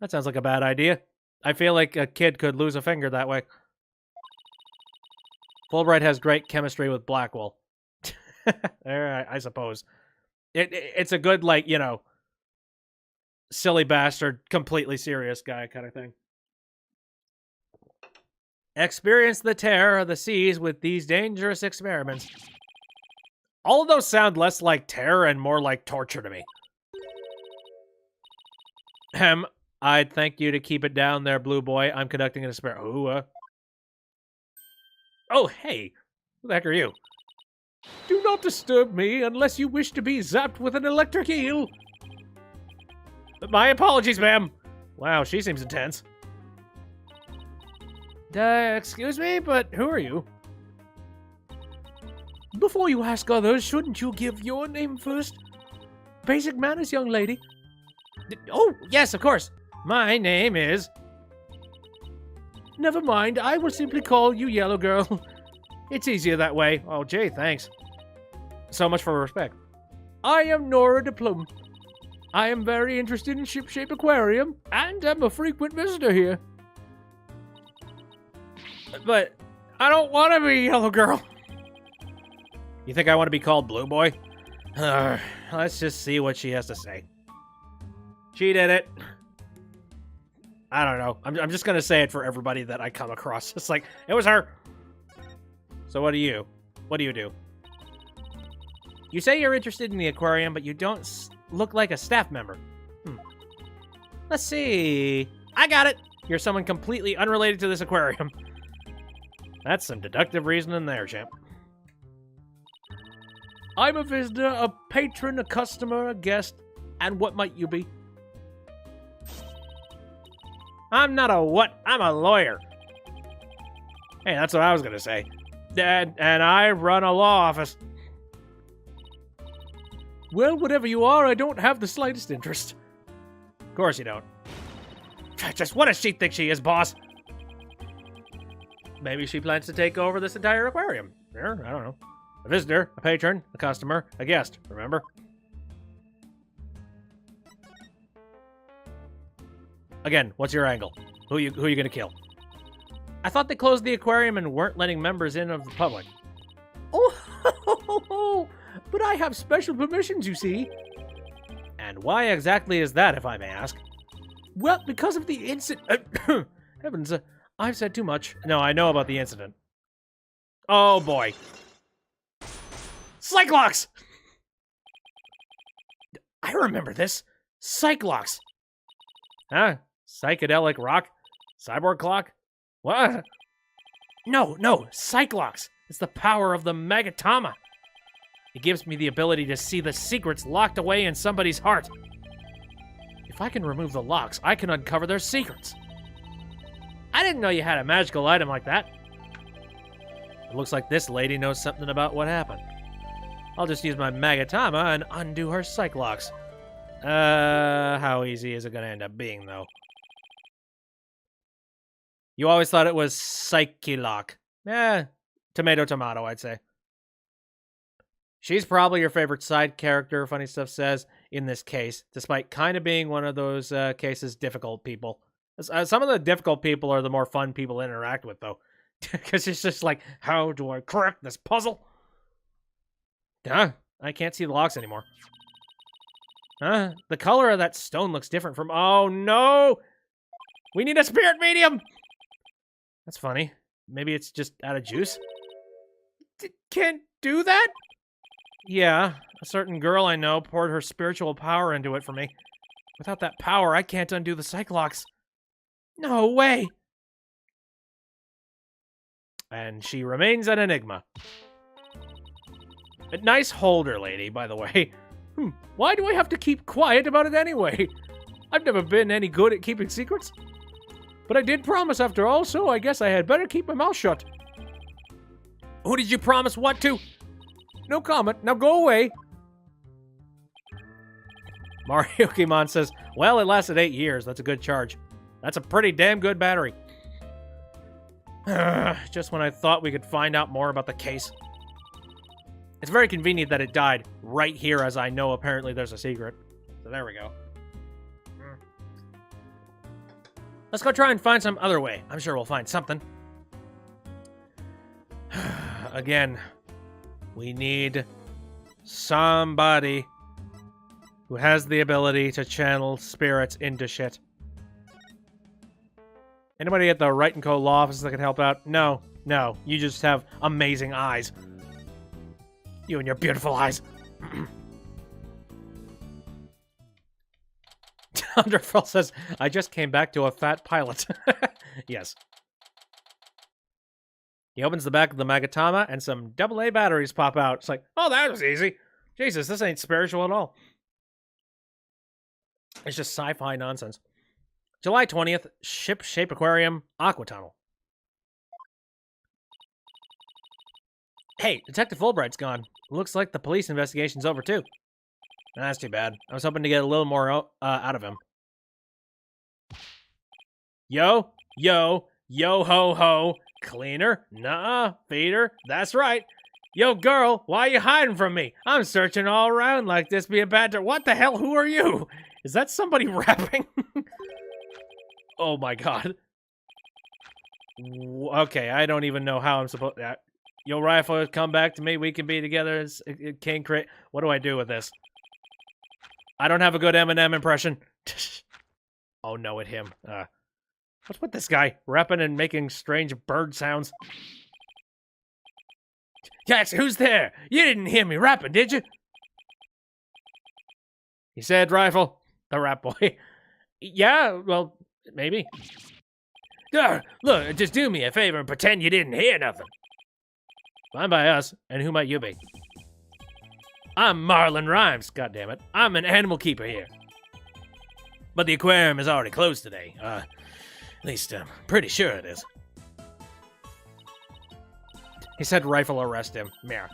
That sounds like a bad idea. I feel like a kid could lose a finger that way. Fulbright has great chemistry with Blackwell. I suppose. It's a good, like, you know, silly bastard, completely serious guy kind of thing. Experience the terror of the seas with these dangerous experiments. All of those sound less like terror and more like torture to me. I'd thank you to keep it down there, Blue Boy. I'm conducting an experiment. Oh, hey. Who the heck are you? Do not disturb me unless you wish to be zapped with an electric eel. My apologies, ma'am. Wow, she seems intense. Excuse me, but who are you? Before you ask others, shouldn't you give your name first? Basic manners, young lady. Oh, yes, of course. My name is... Never mind, I will simply call you Yellow Girl. It's easier that way. Oh, gee, thanks. So much for respect. I am Nora DePlume. I am very interested in Ship-Shape Aquarium, and I'm a frequent visitor here. But I don't want to be Yellow Girl. You think I want to be called Blue Boy? Let's just see what she has to say. She did it. I don't know. I'm just going to say it for everybody that I come across. It's like, it was her. So what do you? What do you do? You say you're interested in the aquarium, but you don't look like a staff member. Let's see. I got it. You're someone completely unrelated to this aquarium. That's some deductive reasoning there, champ. I'm a visitor, a patron, a customer, a guest, and what might you be? I'm not a what, I'm a lawyer. Hey, that's what I was gonna say. And I run a law office. Well, whatever you are, I don't have the slightest interest. Of course you don't. Just what does she think she is, boss? Maybe she plans to take over this entire aquarium. Sure, I don't know. A visitor, a patron, a customer, a guest, remember? Again, what's your angle? Who you gonna kill? I thought they closed the aquarium and weren't letting members in of the public. Oh, but I have special permissions, you see. And why exactly is that, if I may ask? Well, because of the incident. Heavens, I've said too much. No, I know about the incident. Oh, boy. Cyclops! I remember this. Cyclops. Huh? Psychedelic rock? Cyborg clock? What? No, Cyclops. It's the power of the Magatama. It gives me the ability to see the secrets locked away in somebody's heart. If I can remove the locks, I can uncover their secrets. I didn't know you had a magical item like that. It looks like this lady knows something about what happened. I'll just use my Magatama and undo her Cyclops. How easy is it gonna end up being, though? You always thought it was Psyche-Lock. Tomato, I'd say. She's probably your favorite side character, Funny Stuff says, in this case, despite kind of being one of those cases difficult people. Some of the difficult people are the more fun people to interact with, though. Because it's just like, how do I crack this puzzle? Huh? I can't see the locks anymore. Huh? The color of that stone looks different from... Oh, no! We need a spirit medium! That's funny. Maybe it's just out of juice? Can't do that? Yeah, a certain girl I know poured her spiritual power into it for me. Without that power, I can't undo the Cyclops. No way! And she remains an enigma. A nice holder, lady, by the way. Why do I have to keep quiet about it anyway? I've never been any good at keeping secrets. But I did promise after all, so I guess I had better keep my mouth shut. Who did you promise what to? No comment. Now go away. Mariyukimon says, well, it lasted 8 years. That's a good charge. That's a pretty damn good battery. Just when I thought we could find out more about the case. It's very convenient that it died right here, as I know apparently there's a secret. So there we go. Let's go try and find some other way. I'm sure we'll find something. Again, we need somebody who has the ability to channel spirits into shit. Anybody at the Wright & Co. law office that can help out? No, no. You just have amazing eyes. You and your beautiful eyes. Underfell says, I just came back to a fat pilot. Yes. He opens the back of the Magatama and some AA batteries pop out. It's like, oh, that was easy. Jesus, this ain't spiritual at all. It's just sci-fi nonsense. July 20th, Ship-Shape Aquarium, Aqua Tunnel. Hey, Detective Fulbright's gone. Looks like the police investigation's over, too. That's too bad. I was hoping to get a little more out of him. Yo, yo, yo ho ho. Cleaner? Nuh-uh. Feeder? That's right. Yo, girl, why are you hiding from me? I'm searching all around like this be a bad... What the hell? Who are you? Is that somebody rapping? Oh my god. Okay, I don't even know how I'm supposed... Yo, Rifle, come back to me. We can be together as King Crit. What do I do with this? I don't have a good Eminem impression. Oh no, at him. What's with this guy? Rapping and making strange bird sounds. Yes, who's there? You didn't hear me rapping, did you? He said, Rifle. The rap boy. Yeah, well, maybe. Look, just do me a favor and pretend you didn't hear nothing. Fine by us, and who might you be? I'm Marlon Rhymes, goddammit. I'm an animal keeper here. But the aquarium is already closed today. At least I'm pretty sure it is. He said Rifle arrest him. Meh.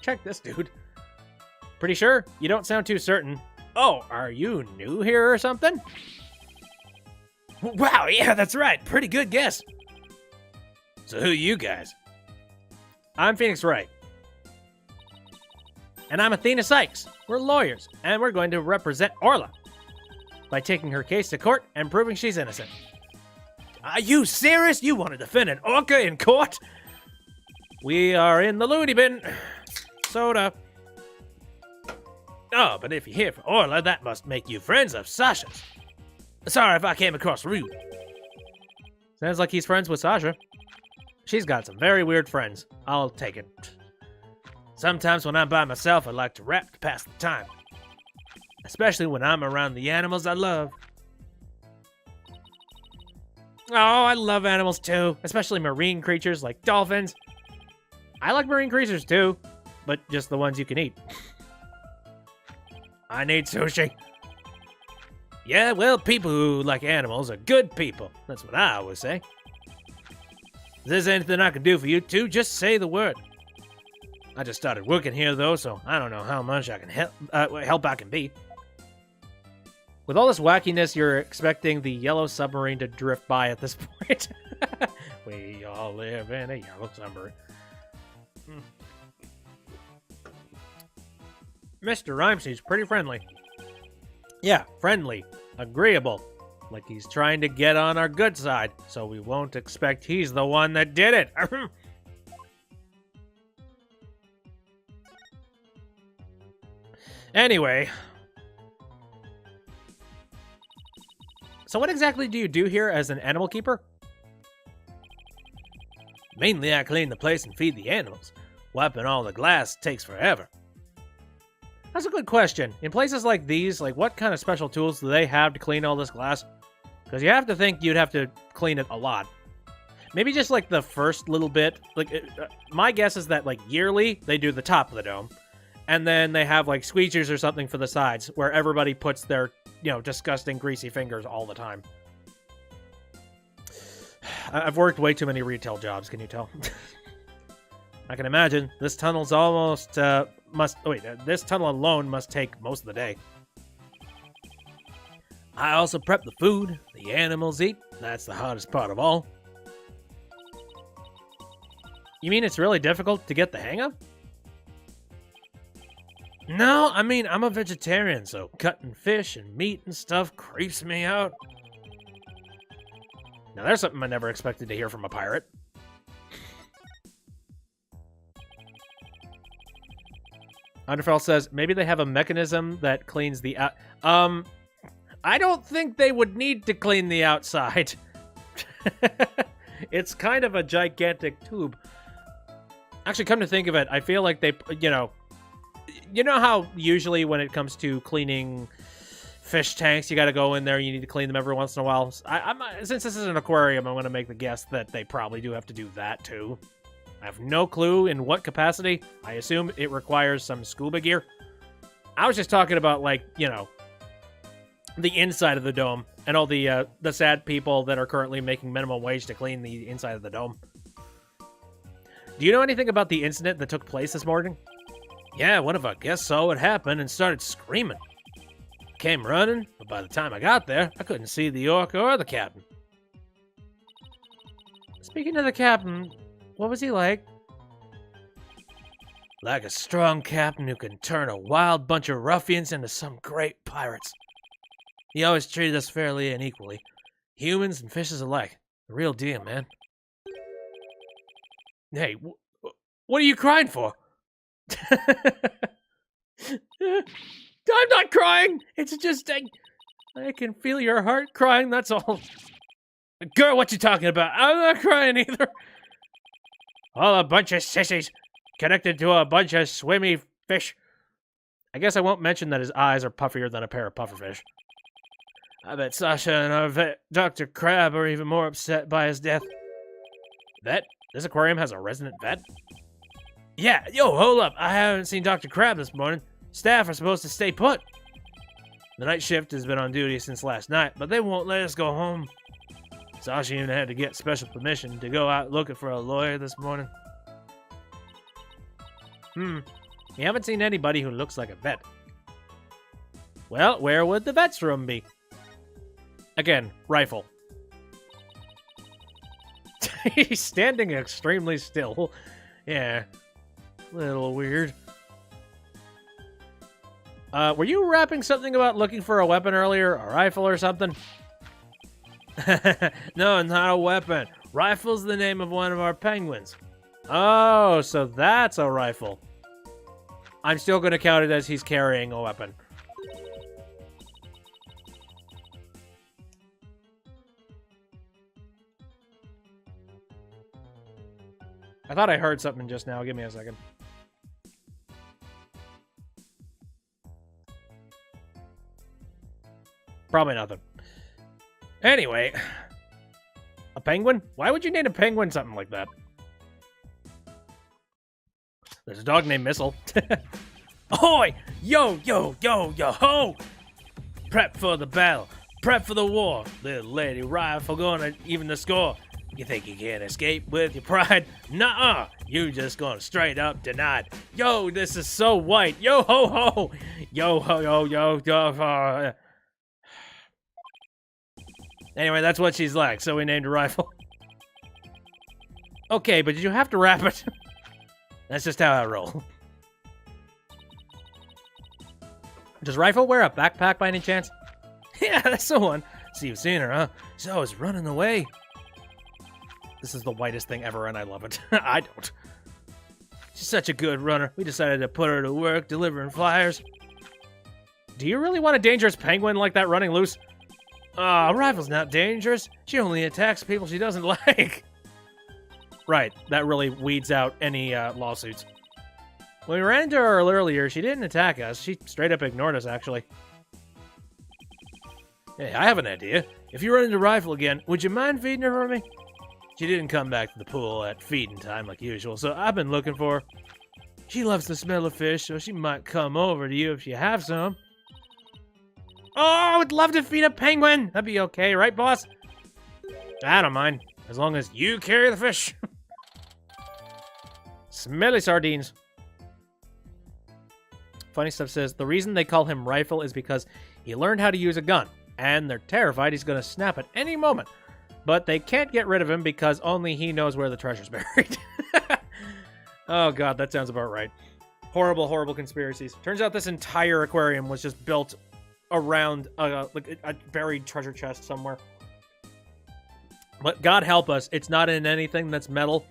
Check this, dude. Pretty sure? You don't sound too certain. Oh, are you new here or something? Wow, yeah, that's right. Pretty good guess. So who are you guys? I'm Phoenix Wright. And I'm Athena Sykes. We're lawyers, and we're going to represent Orla by taking her case to court and proving she's innocent. Are you serious? You want to defend an orca in court? We are in the loony bin. Soda. Oh, but if you're here for Orla, that must make you friends of Sasha's. Sorry if I came across rude. Sounds like he's friends with Sasha. She's got some very weird friends. I'll take it. Sometimes when I'm by myself, I like to rap to pass the time. Especially when I'm around the animals I love. Oh, I love animals too. Especially marine creatures like dolphins. I like marine creatures too, but just the ones you can eat. I need sushi. Yeah, well, people who like animals are good people. That's what I always say. If there's anything I can do for you two, just say the word. I just started working here, though, so I don't know how much I can help I can be. With all this wackiness, you're expecting the yellow submarine to drift by at this point. We all live in a yellow submarine. Mr. Rhyme seems pretty friendly. Yeah, friendly. Agreeable. Like he's trying to get on our good side, so we won't expect he's the one that did it. Anyway. So what exactly do you do here as an animal keeper? Mainly I clean the place and feed the animals. Wiping all the glass takes forever. That's a good question. In places like these, like what kind of special tools do they have to clean all this glass? Because you have to think you'd have to clean it a lot. Maybe just like the first little bit. Like my guess is that like yearly they do the top of the dome. And then they have like squeegers or something for the sides where everybody puts their you know, disgusting, greasy fingers all the time. I've worked way too many retail jobs, can you tell? I can imagine. This tunnel's almost, this tunnel alone must take most of the day. I also prep the food the animals eat. That's the hardest part of all. You mean it's really difficult to get the hang of? No, I mean, I'm a vegetarian, so cutting fish and meat and stuff creeps me out. Now, there's something I never expected to hear from a pirate. Underfell says, maybe they have a mechanism that cleans the out... I don't think they would need to clean the outside. It's kind of a gigantic tube. Actually, come to think of it, I feel like they, you know how usually when it comes to cleaning fish tanks, you got to go in there, you need to clean them every once in a while. Since this is an aquarium, I'm going to make the guess that they probably do have to do that too. I have no clue in what capacity. I assume it requires some scuba gear. I was just talking about, like, you know, the inside of the dome and all the sad people that are currently making minimum wage to clean the inside of the dome. Do you know anything about the incident that took place this morning? Yeah, one of our guests saw what happened and started screaming. Came running, but by the time I got there, I couldn't see the orca or the captain. Speaking of the captain, what was he like? Like a strong captain who can turn a wild bunch of ruffians into some great pirates. He always treated us fairly and equally. Humans and fishes alike. The real deal, man. Hey, what are you crying for? I'm not crying! It's just, I can feel your heart crying, that's all. Girl, what you talking about? I'm not crying either. All a bunch of sissies connected to a bunch of swimmy fish. I guess I won't mention that his eyes are puffier than a pair of pufferfish. I bet Sasha and our vet, Dr. Crab, are even more upset by his death. Vet? This aquarium has a resident vet? Yeah, yo, hold up. I haven't seen Dr. Crab this morning. Staff are supposed to stay put. The night shift has been on duty since last night, but they won't let us go home. Sasha even had to get special permission to go out looking for a lawyer this morning. You haven't seen anybody who looks like a vet. Well, where would the vet's room be? Again, rifle. He's standing extremely still. Yeah. Little weird. Were you rapping something about looking for a weapon earlier? A rifle or something? No, not a weapon. Rifle's the name of one of our penguins. Oh, so that's a rifle. I'm still going to count it as he's carrying a weapon. I thought I heard something just now. Give me a second. Probably nothing. Anyway. A penguin? Why would you name a penguin something like that? There's a dog named Missile. Ahoy! Yo, yo, yo, yo, ho! Prep for the battle. Prep for the war. Little lady rifle gonna even the score. You think you can escape with your pride? Nuh-uh! You just gonna straight up deny it. Yo, this is so white. Yo ho ho! Yo ho yo yo yo ho. Anyway, that's what she's like, so we named her Rifle. Okay, but did you have to wrap it? That's just how I roll. Does Rifle wear a backpack by any chance? Yeah, that's the one. So you've seen her, huh? She's always running away. This is the whitest thing ever, and I love it. I don't. She's such a good runner. We decided to put her to work delivering flyers. Do you really want a dangerous penguin like that running loose? Rifle's not dangerous. She only attacks people she doesn't like. Right, that really weeds out any lawsuits. When we ran into her earlier, she didn't attack us. She straight up ignored us, actually. Hey, I have an idea. If you run into Rifle again, would you mind feeding her for me? She didn't come back to the pool at feeding time like usual, so I've been looking for her. She loves the smell of fish, so she might come over to you if you have some. Oh, I would love to feed a penguin. That'd be okay, right, boss? I don't mind, as long as you carry the fish. Smelly sardines. Funny Stuff says, the reason they call him Rifle is because he learned how to use a gun, and they're terrified he's going to snap at any moment. But they can't get rid of him because only he knows where the treasure's buried. Oh, God, that sounds about right. Horrible, horrible conspiracies. Turns out this entire aquarium was just built around like a buried treasure chest somewhere. But God help us, it's not in anything that's metal,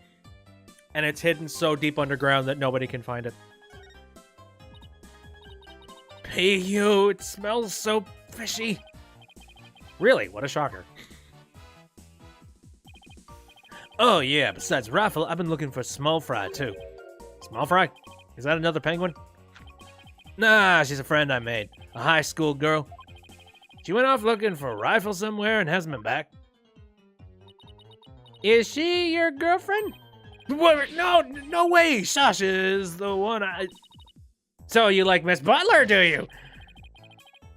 and it's hidden so deep underground that nobody can find it. Phew, it smells so fishy. Really, what a shocker. Oh yeah, besides Rifle, I've been looking for Small Fry too. Small Fry? Is that another penguin? Nah, she's a friend I made. A high school girl. She went off looking for a Rifle somewhere and hasn't been back. Is she your girlfriend? What? No way! Sasha is the one I... So you like Miss Butler, do you?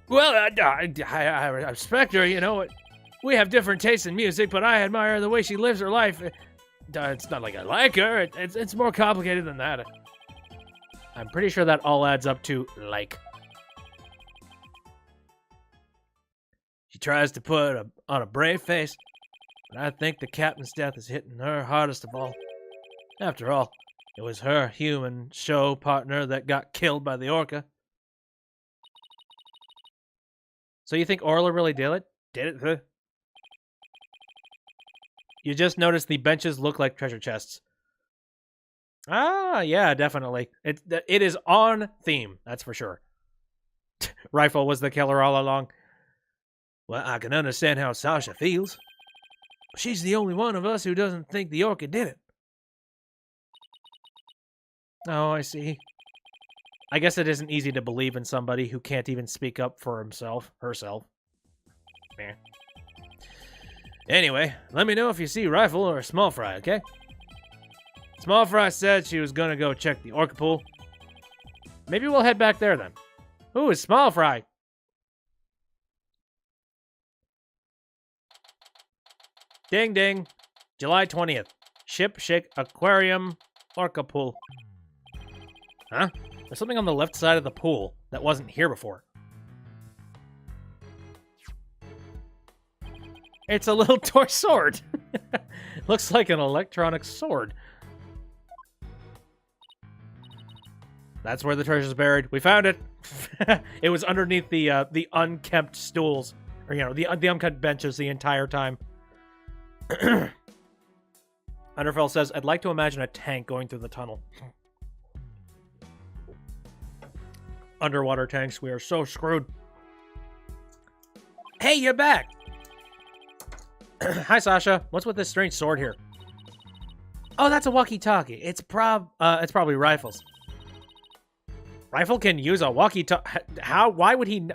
Well, I respect her, you know. We have different tastes in music, but I admire the way she lives her life. It's not like I like her. It's more complicated than that. I'm pretty sure that all adds up to like. She tries to put on a brave face, but I think the captain's death is hitting her hardest of all. After all, it was her human show partner that got killed by the orca. So you think Orla really did it? Did it? You just noticed the benches look like treasure chests. Ah, yeah, definitely. It is on theme, that's for sure. Rifle was the killer all along. Well, I can understand how Sasha feels. She's the only one of us who doesn't think the orca did it. Oh, I see. I guess it isn't easy to believe in somebody who can't even speak up for herself. Eh. Anyway, let me know if you see Rifle or Small Fry, okay? Small Fry said she was gonna go check the orca pool. Maybe we'll head back there then. Who is Small Fry? Ding ding. July 20th. Ship Shake Aquarium Orca Pool. Huh? There's something on the left side of the pool that wasn't here before. It's a little toy sword. Looks like an electronic sword. That's where the treasure's buried. We found it. It was underneath the unkempt stools, or the unkept benches the entire time. Underfell says, "I'd like to imagine a tank going through the tunnel." Underwater tanks, we are so screwed. Hey, you're back. Hi, Sasha. What's with this strange sword here? Oh, that's a walkie-talkie. It's probably Rifle's. Rifle can use a walkie-talkie. How? Why would he?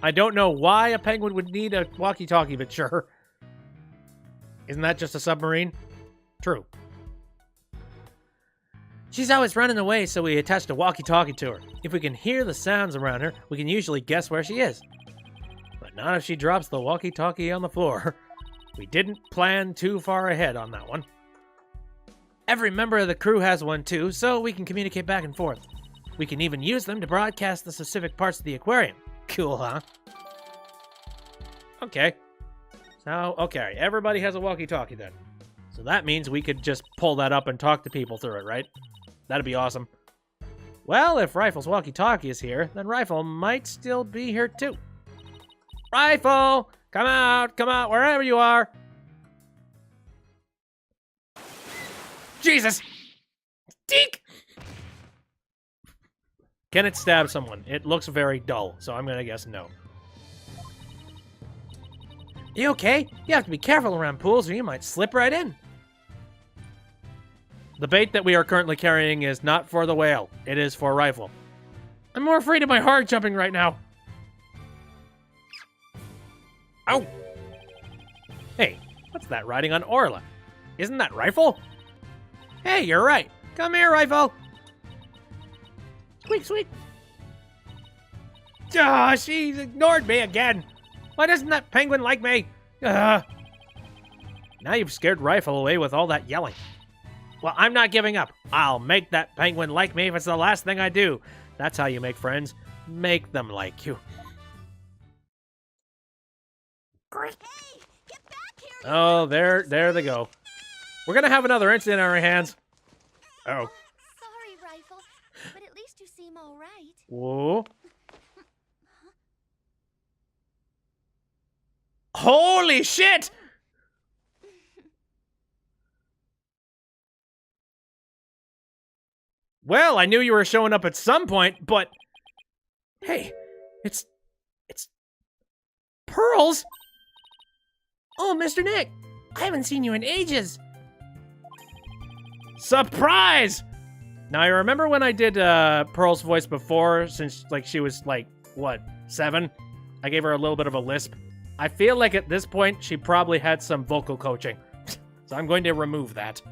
I don't know why a penguin would need a walkie-talkie, but sure. Isn't that just a submarine? True. She's always running away, so we attached a walkie-talkie to her. If we can hear the sounds around her, we can usually guess where she is. But not if she drops the walkie-talkie on the floor. We didn't plan too far ahead on that one. Every member of the crew has one too, so we can communicate back and forth. We can even use them to broadcast the specific parts of the aquarium. Cool, huh? Okay. So, okay, everybody has a walkie-talkie then. So that means we could just pull that up and talk to people through it, right? That'd be awesome. Well, if Rifle's walkie-talkie is here, then Rifle might still be here too. Rifle! Come out, wherever you are! Jesus! Deek! Can it stab someone? It looks very dull, so I'm gonna guess no. You okay? You have to be careful around pools or you might slip right in. The bait that we are currently carrying is not for the whale. It is for Rifle. I'm more afraid of my heart jumping right now. Ow! Hey, what's that riding on Orla? Isn't that Rifle? Hey, you're right. Come here, Rifle. Squeak, squeak. Oh, she's ignored me again. Why doesn't that penguin like me? Now you've scared Rifle away with all that yelling. Well, I'm not giving up. I'll make that penguin like me if it's the last thing I do. That's how you make friends. Make them like you. Hey, get back here! Oh, there they go. We're gonna have another incident on our hands. Oh. Sorry, Rifle, but at least you seem all right. Whoa. Holy shit! Well, I knew you were showing up at some point, but... Hey, it's... Pearls? Oh, Mr. Nick, I haven't seen you in ages. Surprise! Now, I remember when I did Pearl's voice before, since, like, she was, like, what, 7? I gave her a little bit of a lisp. I feel like at this point, she probably had some vocal coaching. So I'm going to remove that.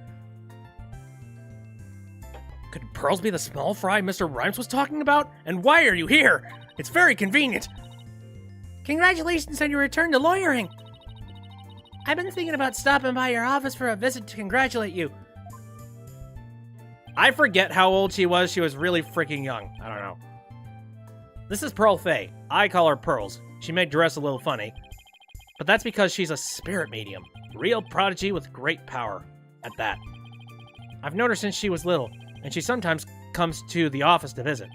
Could Pearls be the small fry Mr. Rhymes was talking about? And why are you here? It's very convenient. Congratulations on your return to lawyering. I've been thinking about stopping by your office for a visit to congratulate you. I forget how old she was. She was really freaking young. I don't know. This is Pearl Faye. I call her Pearls. She may dress a little funny, but that's because she's a spirit medium. Real prodigy with great power. At that. I've known her since she was little, and she sometimes comes to the office to visit.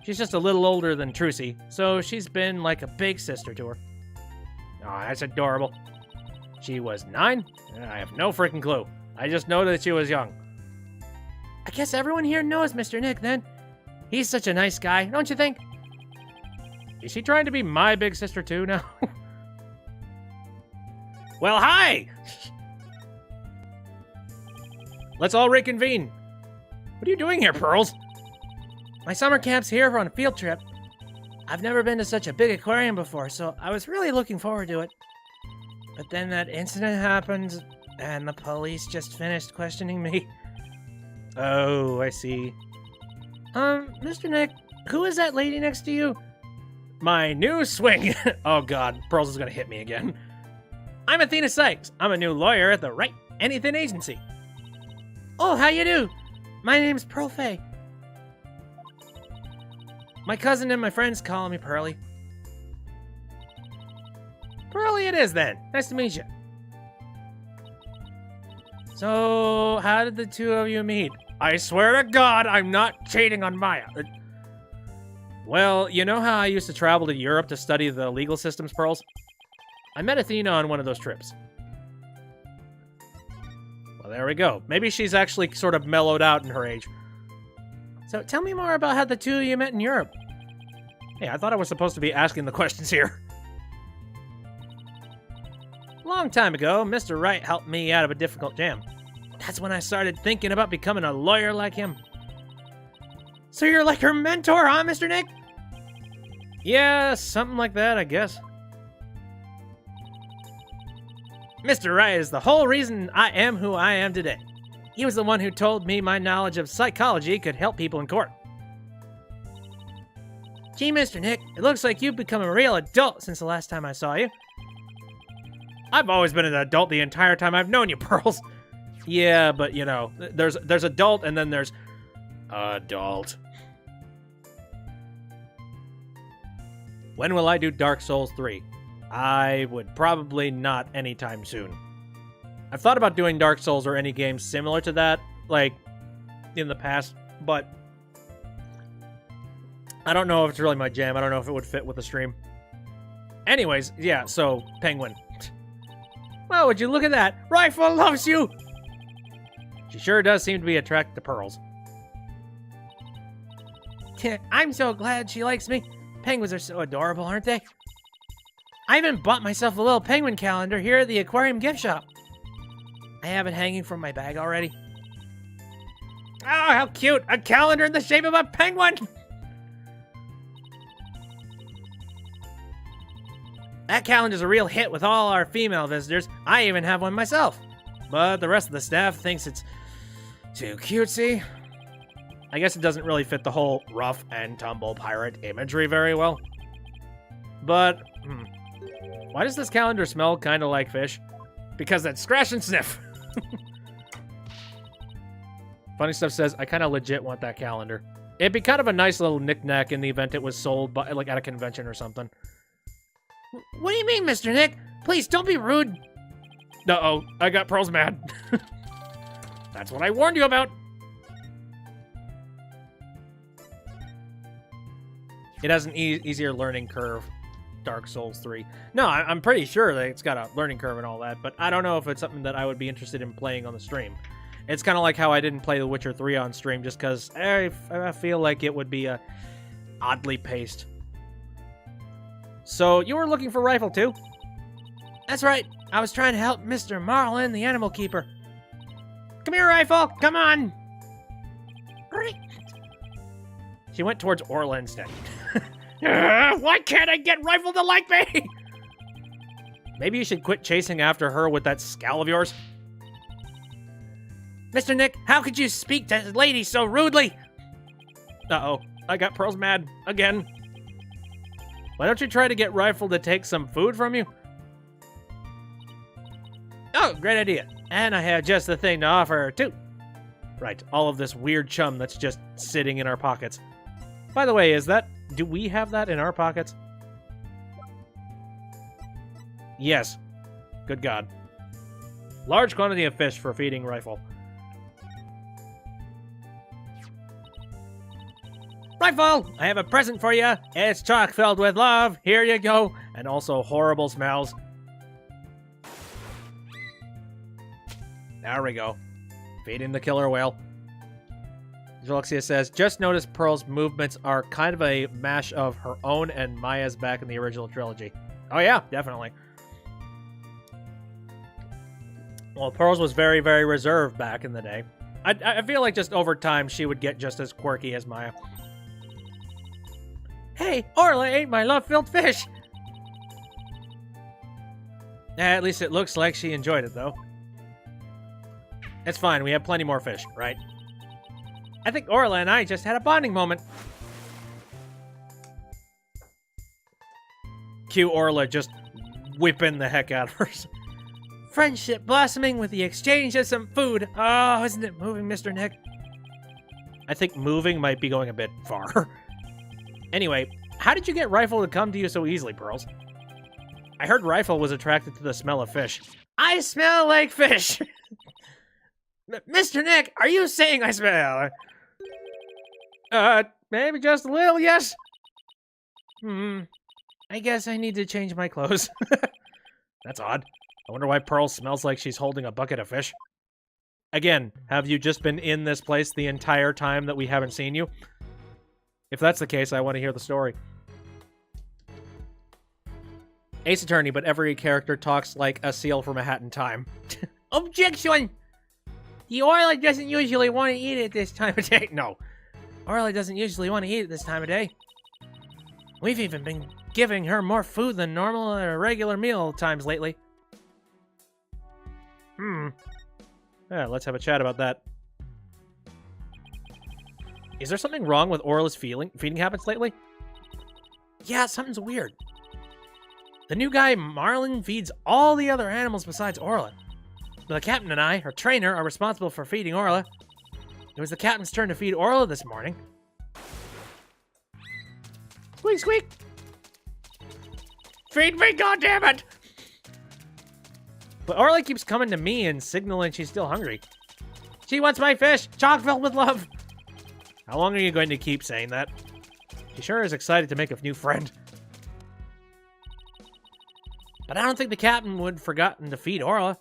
She's just a little older than Trucy, so she's been like a big sister to her. Oh, that's adorable. She was 9? I have no freaking clue. I just know that she was young. I guess everyone here knows Mr. Nick, then. He's such a nice guy, don't you think? Is she trying to be my big sister too now? Well, hi! Let's all reconvene. What are you doing here, Pearls? My summer camp's here on a field trip. I've never been to such a big aquarium before, so I was really looking forward to it. But then that incident happened, and the police just finished questioning me. Oh, I see. Mr. Nick, who is that lady next to you? My new swing. Oh god, Pearls is gonna hit me again. I'm Athena Sykes. I'm a new lawyer at the Wright Anything Agency. Oh, how you do? My name's Pearl Faye. My cousin and my friends call me Pearly. Pearly it is then. Nice to meet you. So, how did the two of you meet? I swear to God, I'm not cheating on Maya. Well, you know how I used to travel to Europe to study the legal systems, Pearls? I met Athena on one of those trips. Well, there we go. Maybe she's actually sort of mellowed out in her age. So tell me more about how the two of you met in Europe. Hey, I thought I was supposed to be asking the questions here. Long time ago, Mr. Wright helped me out of a difficult jam. That's when I started thinking about becoming a lawyer like him. So you're like her mentor, huh, Mr. Nick? Yeah, something like that, I guess. Mr. Wright is the whole reason I am who I am today. He was the one who told me my knowledge of psychology could help people in court. Gee, Mr. Nick, it looks like you've become a real adult since the last time I saw you. I've always been an adult the entire time I've known you, Pearls. Yeah, but you know, there's adult and then there's adult. When will I do Dark Souls 3? I would probably not anytime soon. I've thought about doing Dark Souls or any game similar to that, like, in the past, but I don't know if it's really my jam. I don't know if it would fit with the stream. Anyways, yeah, so, Penguin. Well, would you look at that? Rifle loves you! She sure does seem to be attracted to Pearls. I'm so glad she likes me. Penguins are so adorable, aren't they? I even bought myself a little penguin calendar here at the aquarium gift shop. I have it hanging from my bag already. Oh, how cute! A calendar in the shape of a penguin! That calendar's a real hit with all our female visitors. I even have one myself. But the rest of the staff thinks it's too cutesy. I guess it doesn't really fit the whole rough and tumble pirate imagery very well. But, why does this calendar smell kind of like fish? Because that's scratch and sniff. Funny Stuff says, I kind of legit want that calendar. It'd be kind of a nice little knick-knack in the event it was sold by, like, at a convention or something. What do you mean, Mr. Nick? Please, don't be rude. Uh-oh, I got Pearls mad. That's what I warned you about. It has an easier learning curve, Dark Souls 3. No, I'm pretty sure that it's got a learning curve and all that, but I don't know if it's something that I would be interested in playing on the stream. It's kind of like how I didn't play The Witcher 3 on stream just because I feel like it would be oddly paced. So, you were looking for Rifle too? That's right. I was trying to help Mr. Marlin, the animal keeper. Come here, Rifle! Come on! She went towards Orla instead. Why can't I get Rifle to like me? Maybe you should quit chasing after her with that scowl of yours. Mr. Nick, how could you speak to this lady so rudely? Uh-oh, I got Pearls mad again. Why don't you try to get Rifle to take some food from you? Oh, great idea. And I have just the thing to offer her, too. Right, all of this weird chum that's just sitting in our pockets. By the way, do we have that in our pockets? Yes. Good God. Large quantity of fish for feeding Rifle. Rifle, I have a present for you. It's chock filled with love. Here you go. And also horrible smells. There we go. Feeding the killer whale. Alexia says, just notice Pearl's movements are kind of a mash of her own and Maya's back in the original trilogy. Oh yeah, definitely. Well, Pearl's was very, very reserved back in the day. I feel like just over time she would get just as quirky as Maya. Hey, Orla ate my love-filled fish! At least it looks like she enjoyed it, though. It's fine, we have plenty more fish, right? I think Orla and I just had a bonding moment. Cue Orla just whipping the heck out of her. Friendship blossoming with the exchange of some food. Oh, isn't it moving, Mr. Nick? I think moving might be going a bit far. Anyway, how did you get Rifle to come to you so easily, Pearls? I heard Rifle was attracted to the smell of fish. I smell like fish! Mr. Nick, are you saying I smell? Maybe just a little, yes? I guess I need to change my clothes. That's odd. I wonder why Pearl smells like she's holding a bucket of fish. Again, have you just been in this place the entire time that we haven't seen you? If that's the case, I want to hear the story. Ace Attorney, but every character talks like a seal from A Hat in Time. Objection! The Orla doesn't usually want to eat it this time of day. No. Orla doesn't usually want to eat it this time of day. We've even been giving her more food than normal at regular meal times lately. Yeah, let's have a chat about that. Is there something wrong with Orla's feeding habits lately? Yeah, something's weird. The new guy, Marlin, feeds all the other animals besides Orla. But the captain and I, her trainer, are responsible for feeding Orla. It was the captain's turn to feed Orla this morning. Squeak, squeak! Feed me, goddammit! But Orla keeps coming to me and signaling she's still hungry. She wants my fish, chock filled with love. How long are you going to keep saying that? She sure is excited to make a new friend. But I don't think the captain would have forgotten to feed Orla.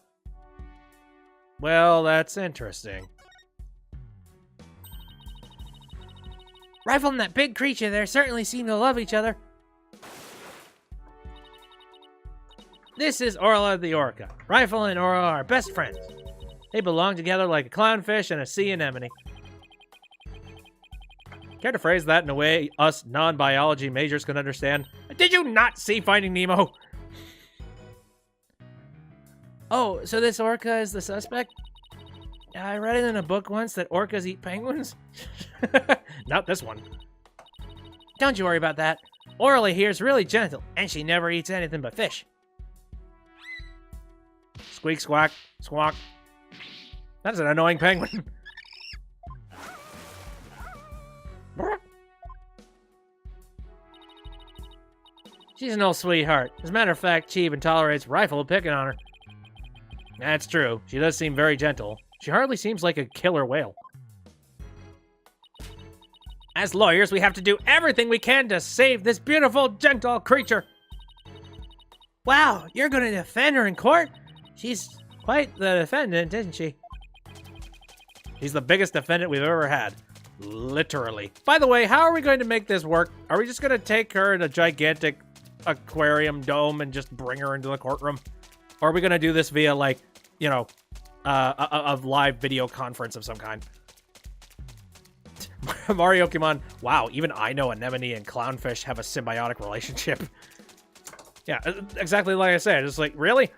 Well, that's interesting. Rifle and that big creature there certainly seem to love each other. This is Orla the Orca. Rifle and Orla are best friends. They belong together like a clownfish and a sea anemone. Care to phrase that in a way us non-biology majors can understand? Did you not see Finding Nemo? Oh, so this orca is the suspect? I read it in a book once that orcas eat penguins. Not this one. Don't you worry about that. Orly here is really gentle, and she never eats anything but fish. Squeak, squawk, squawk. That's an annoying penguin. She's an old sweetheart. As a matter of fact, she even tolerates Rifle picking on her. That's true. She does seem very gentle. She hardly seems like a killer whale. As lawyers, we have to do everything we can to save this beautiful, gentle creature. Wow, you're going to defend her in court? She's quite the defendant, isn't she? He's the biggest defendant we've ever had. Literally. By the way, how are we going to make this work? Are we just going to take her in a gigantic aquarium dome and just bring her into the courtroom? Or are we going to do this via, like, you know, a live video conference of some kind? Mario Kimon. Wow, even I know Anemone and Clownfish have a symbiotic relationship. Yeah, exactly like I said. It's like, really?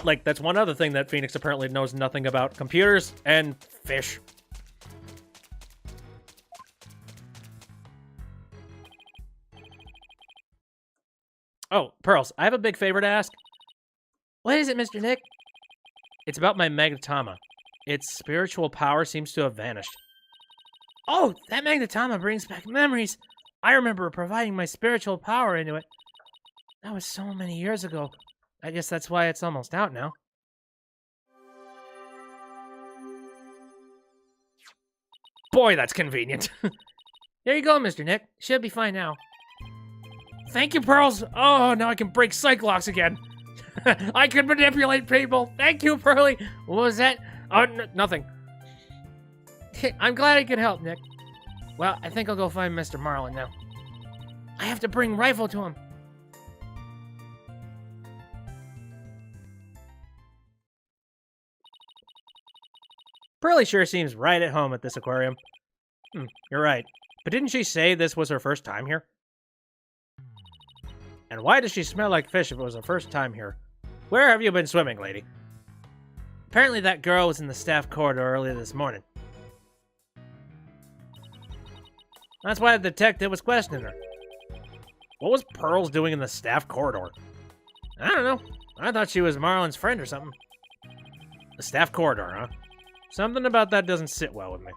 Like, that's one other thing that Phoenix apparently knows nothing about. Computers and fish. Oh, Pearls, I have a big favor to ask. What is it, Mr. Nick? It's about my Magnetama. Its spiritual power seems to have vanished. Oh, that Magnetama brings back memories. I remember providing my spiritual power into it. That was so many years ago. I guess that's why it's almost out now. Boy, that's convenient. There you go, Mr. Nick. Should be fine now. Thank you, Pearls. Oh, now I can break Cyclops again. I can manipulate people. Thank you, Pearly. What was that? Oh, nothing. I'm glad I could help, Nick. Well, I think I'll go find Mr. Marlin now. I have to bring Rifle to him. Pearly sure seems right at home at this aquarium. You're right. But didn't she say this was her first time here? And why does she smell like fish if it was her first time here? Where have you been swimming, lady? Apparently that girl was in the staff corridor earlier this morning. That's why the detective was questioning her. What was Pearls doing in the staff corridor? I don't know. I thought she was Marlin's friend or something. The staff corridor, huh? Something about that doesn't sit well with me.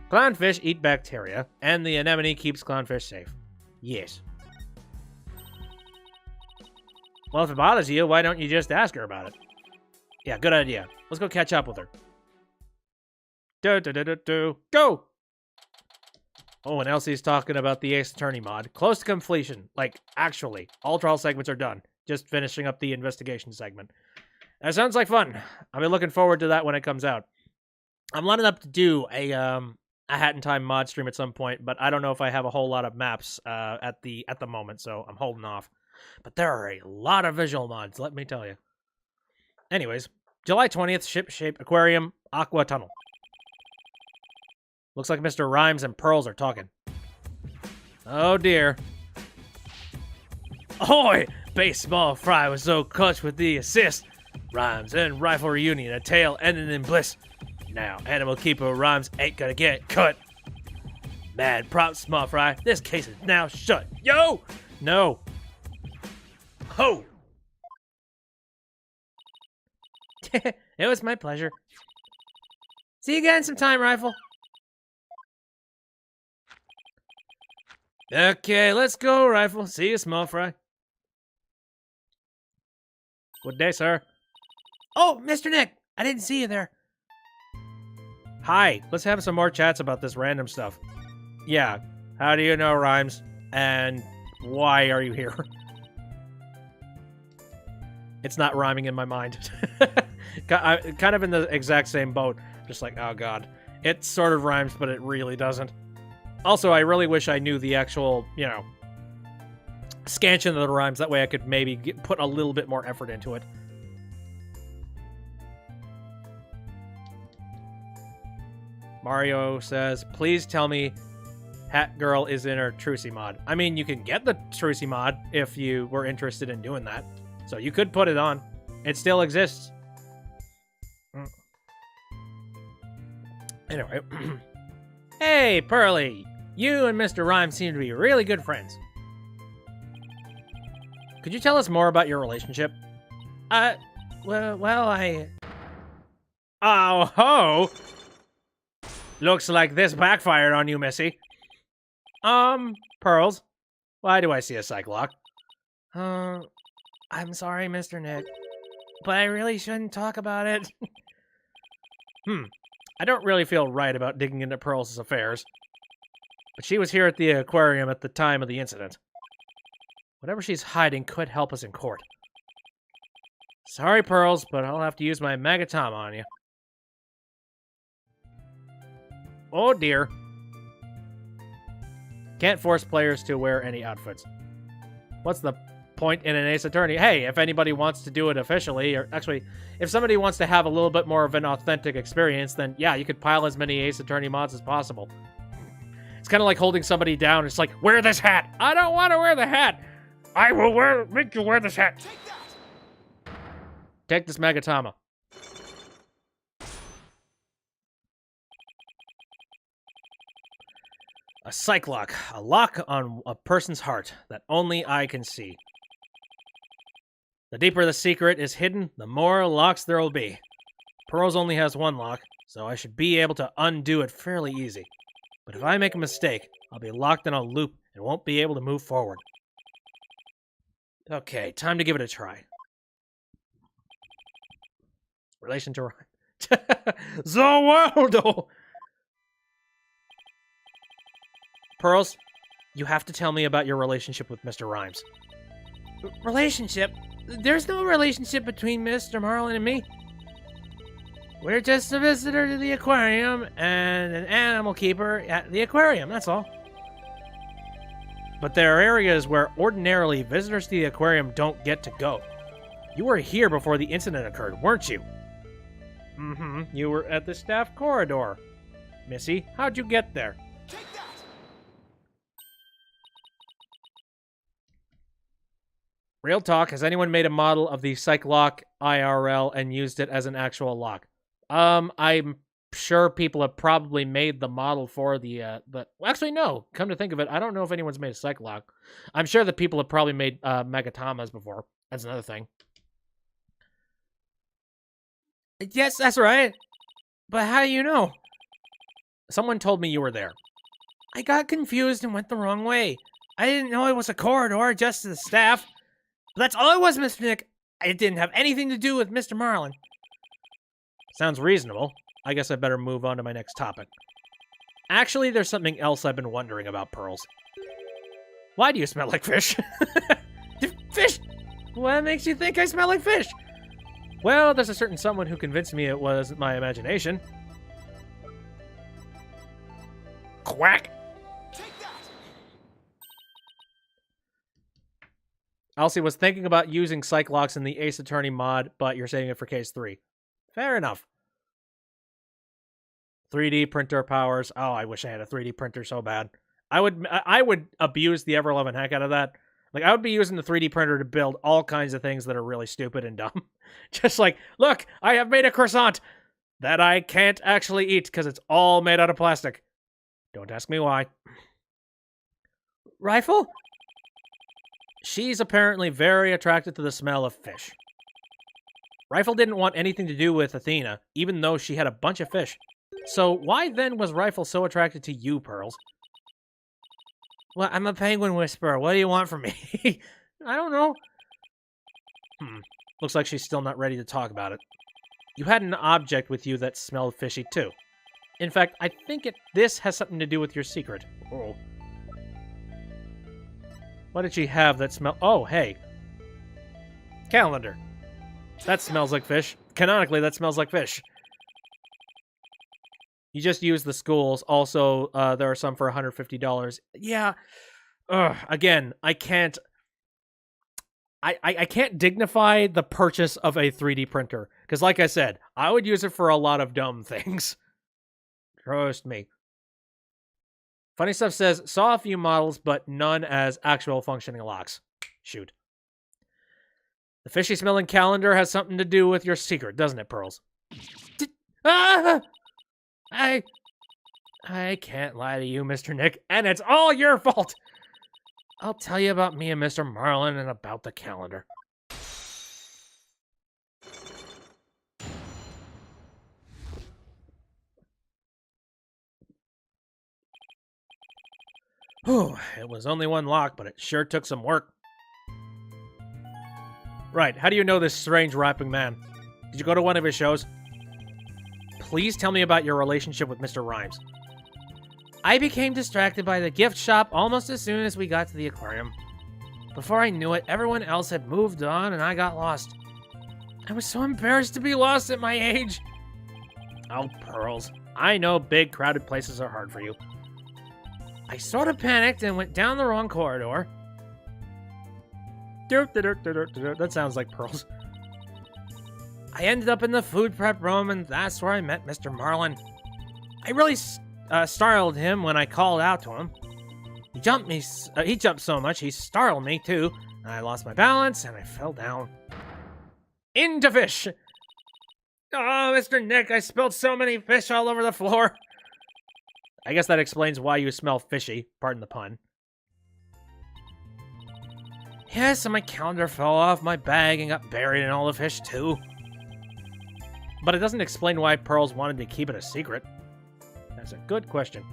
Clownfish eat bacteria, and the anemone keeps clownfish safe. Yes. Well, if it bothers you, why don't you just ask her about it? Yeah, good idea. Let's go catch up with her. Go! Oh, and Elsie's talking about the Ace Attorney mod. Close to completion. Like, actually. All trial segments are done. Just finishing up the investigation segment. That sounds like fun. I'll be looking forward to that when it comes out. I'm lining up to do a Hat in Time mod stream at some point, but I don't know if I have a whole lot of maps at the moment, so I'm holding off. But there are a lot of visual mods, let me tell you. Anyways, July 20th, Ship-Shape Aquarium, Aqua Tunnel. Looks like Mr. Rhymes and Pearls are talking. Oh dear. Ahoy! Base Small Fry was so clutch with the assist. Rhymes and Rifle reunion, a tale ending in bliss. Now, Animal Keeper Rhymes ain't gonna get cut. Mad props, Small Fry. This case is now shut. Yo! No. Ho! It was my pleasure. See you again sometime, Rifle. Okay, let's go, Rifle. See you, Small Fry. Good day, sir. Oh, Mr. Nick, I didn't see you there. Hi, let's have some more chats about this random stuff. Yeah, how do you know Rhymes? And why are you here? It's not rhyming in my mind. I'm kind of in the exact same boat. Just like, oh god. It sort of rhymes, but it really doesn't. Also, I really wish I knew the actual, you know, scansion of the rhymes. That way I could maybe put a little bit more effort into it. Mario says, please tell me Hat Girl is in her Trucy mod. I mean, you can get the Trucy mod if you were interested in doing that. So you could put it on. It still exists. Anyway. Hey, Pearly! You and Mr. Rhyme seem to be really good friends. Could you tell us more about your relationship? Well, I... Oh, ho! Looks like this backfired on you, Missy. Pearls, why do I see a Cyclock? I'm sorry, Mr. Nick, but I really shouldn't talk about it. I don't really feel right about digging into Pearls' affairs. But she was here at the aquarium at the time of the incident. Whatever she's hiding could help us in court. Sorry, Pearls, but I'll have to use my Magatama on you. Oh dear. Can't force players to wear any outfits. What's the point in an Ace Attorney? Hey, if anybody wants to do it officially, or actually, if somebody wants to have a little bit more of an authentic experience, then yeah, you could pile as many Ace Attorney mods as possible. It's kind of like holding somebody down. It's like, wear this hat. I don't want to wear the hat. I will make you wear this hat. Take this Magatama. A Cyclock, a lock on a person's heart that only I can see. The deeper the secret is hidden, the more locks there will be. Pearls only has one lock, so I should be able to undo it fairly easy. But if I make a mistake, I'll be locked in a loop and won't be able to move forward. Okay, time to give it a try. Relation to Ryan. Zawaldo! Pearls, you have to tell me about your relationship with Mr. Rhymes. Relationship? There's no relationship between Mr. Marlin and me. We're just a visitor to the aquarium and an animal keeper at the aquarium, that's all. But there are areas where ordinarily visitors to the aquarium don't get to go. You were here before the incident occurred, weren't you? Mm-hmm. You were at the staff corridor. Missy, how'd you get there? Real talk, has anyone made a model of the Cyclock IRL and used it as an actual lock? I'm sure people have probably made the model for the well, actually, no. Come to think of it, I don't know if anyone's made a Cyclock. I'm sure that people have probably made Megatamas before. That's another thing. Yes, that's right. But how do you know? Someone told me you were there. I got confused and went the wrong way. I didn't know it was a corridor just to the staff. But that's all it was, Mr. Nick. It didn't have anything to do with Mr. Marlin. Sounds reasonable. I guess I better move on to my next topic. Actually, there's something else I've been wondering about, Pearls. Why do you smell like fish? Fish? What makes you think I smell like fish? Well, there's a certain someone who convinced me it was my imagination. Quack! Elsie was thinking about using Cyclocks in the Ace Attorney mod, but you're saving it for case 3. Fair enough. 3D printer powers. Oh, I wish I had a 3D printer so bad. I would abuse the ever-loving heck out of that. Like, I would be using the 3D printer to build all kinds of things that are really stupid and dumb. Just like, look, I have made a croissant that I can't actually eat because it's all made out of plastic. Don't ask me why. Rifle? She's apparently very attracted to the smell of fish. Rifle didn't want anything to do with Athena, even though she had a bunch of fish. So why then was Rifle so attracted to you, Pearls? Well, I'm a penguin whisperer. What do you want from me? I don't know. Looks like she's still not ready to talk about it. You had an object with you that smelled fishy too. In fact, I think this has something to do with your secret. Oh. What did she have that smelled... Oh, hey. Calendar. That smells like fish. Canonically, that smells like fish. You just used the schools. Also, there are some for $150. Yeah. Again, I can't... I can't dignify the purchase of a 3D printer. Because like I said, I would use it for a lot of dumb things. Trust me. Funny Stuff says, saw a few models, but none as actual functioning locks. Shoot. The fishy-smelling calendar has something to do with your secret, doesn't it, Pearls? Ah! I can't lie to you, Mr. Nick, and it's all your fault. I'll tell you about me and Mr. Marlin and about the calendar. Whew, it was only one lock, but it sure took some work. Right, how do you know this strange rapping man? Did you go to one of his shows? Please tell me about your relationship with Mr. Rhymes. I became distracted by the gift shop almost as soon as we got to the aquarium. Before I knew it, everyone else had moved on and I got lost. I was so embarrassed to be lost at my age. Oh, Pearls. I know big, crowded places are hard for you. I sort of panicked and went down the wrong corridor. That sounds like Pearls. I ended up in the food prep room, and that's where I met Mr. Marlin. I really startled him when I called out to him. He jumped so much, he startled me too. I lost my balance, and I fell down. Into fish! Oh, Mr. Nick, I spilled so many fish all over the floor. I guess that explains why you smell fishy, pardon the pun. Yes, and my calendar fell off my bag and got buried in all the fish too. But it doesn't explain why Pearls wanted to keep it a secret. That's a good question.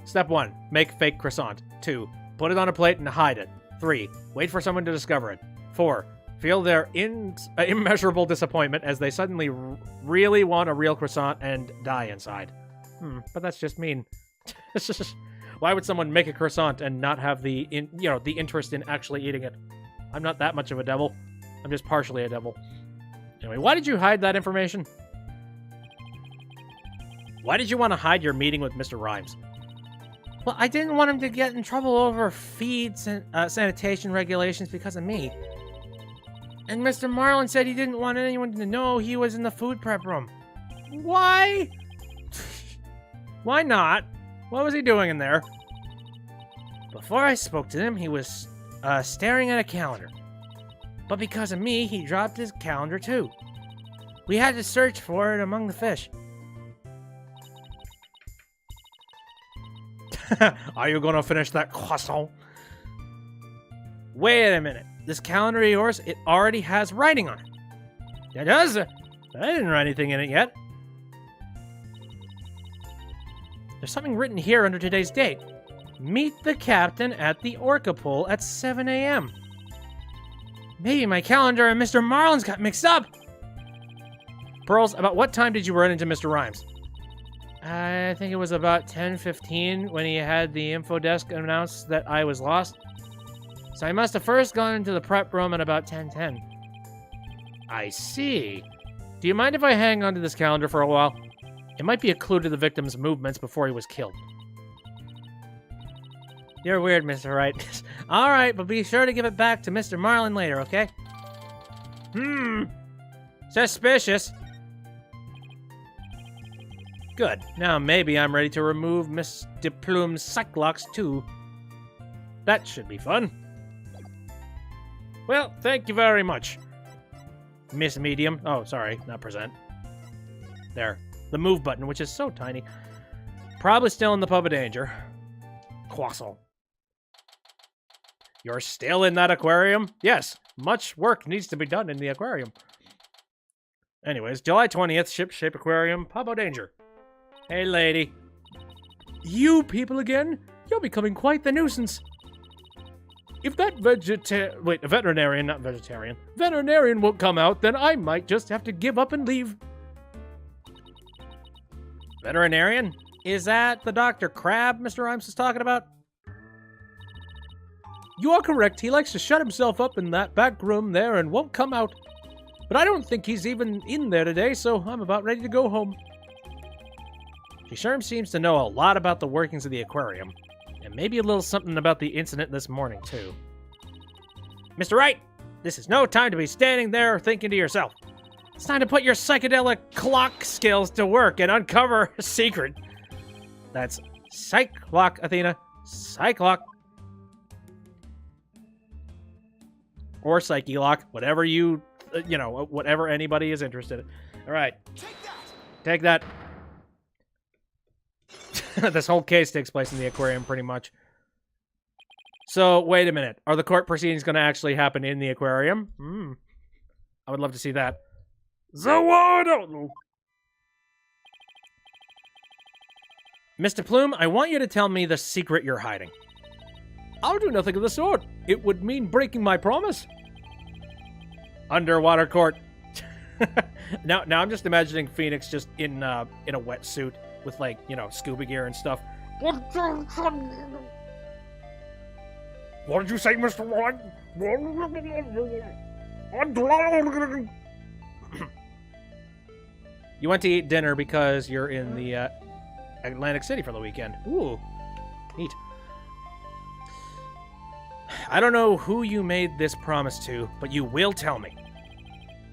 Step 1. Make fake croissant. 2. Put it on a plate and hide it. 3. Wait for someone to discover it. 4. Feel their immeasurable disappointment as they suddenly really want a real croissant and die inside. But that's just mean. Why would someone make a croissant and not have the interest in actually eating it? I'm not that much of a devil. I'm just partially a devil. Anyway, why did you hide that information? Why did you want to hide your meeting with Mr. Rhymes? Well, I didn't want him to get in trouble over feed sanitation regulations because of me. And Mr. Marlin said he didn't want anyone to know he was in the food prep room. Why? Why not? What was he doing in there? Before I spoke to him, he was staring at a calendar. But because of me, he dropped his calendar too. We had to search for it among the fish. Are you gonna finish that croissant? Wait a minute. This calendar of yours, it already has writing on it. It does? I didn't write anything in it yet. There's something written here under today's date. Meet the captain at the Orca Pool at 7 a.m. Maybe my calendar and Mr. Marlin's got mixed up. Pearls, about what time did you run into Mr. Rhymes? I think it was about 10:15 when he had the info desk announce that I was lost. So I must have first gone into the prep room at about 10:10. I see. Do you mind if I hang onto this calendar for a while? It might be a clue to the victim's movements before he was killed. You're weird, Mr. Wright. Alright, but be sure to give it back to Mr. Marlin later, okay? Suspicious. Good. Now maybe I'm ready to remove Miss DePlume's Cyclops too. That should be fun. Well, thank you very much. Miss Medium. Oh, sorry, not present. There. The move button, which is so tiny. Probably still in the pub of danger. Croissant. You're still in that aquarium? Yes. Much work needs to be done in the aquarium. Anyways, July 20th, Ship-Shape Aquarium, pub of danger. Hey, lady. You people again? You're becoming quite the nuisance. If that veterinarian, not vegetarian. Veterinarian won't come out, then I might just have to give up and leave. Veterinarian? Is that the Dr. Crab Mr. Rhymes is talking about? You are correct. He likes to shut himself up in that back room there and won't come out. But I don't think he's even in there today, so I'm about ready to go home. She sure seems to know a lot about the workings of the aquarium. And maybe a little something about the incident this morning, too. Mr. Wright, this is no time to be standing there thinking to yourself. It's time to put your psychedelic clock skills to work and uncover a secret. That's psych clock, Athena. Psych clock. Or Psyche Lock, whatever you, you know, whatever anybody is interested in. All right. Take that. This whole case takes place in the aquarium, pretty much. So, wait a minute. Are the court proceedings going to actually happen in the aquarium? I would love to see that. Zawado! Mr. Plume, I want you to tell me the secret you're hiding. I'll do nothing of the sort. It would mean breaking my promise. Underwater court. Now I'm just imagining Phoenix just in a wetsuit with, like, you know, scuba gear and stuff. What did you say, Mr. Wright? You went to eat dinner because you're in the Atlantic City for the weekend. Ooh, neat. I don't know who you made this promise to, but you will tell me.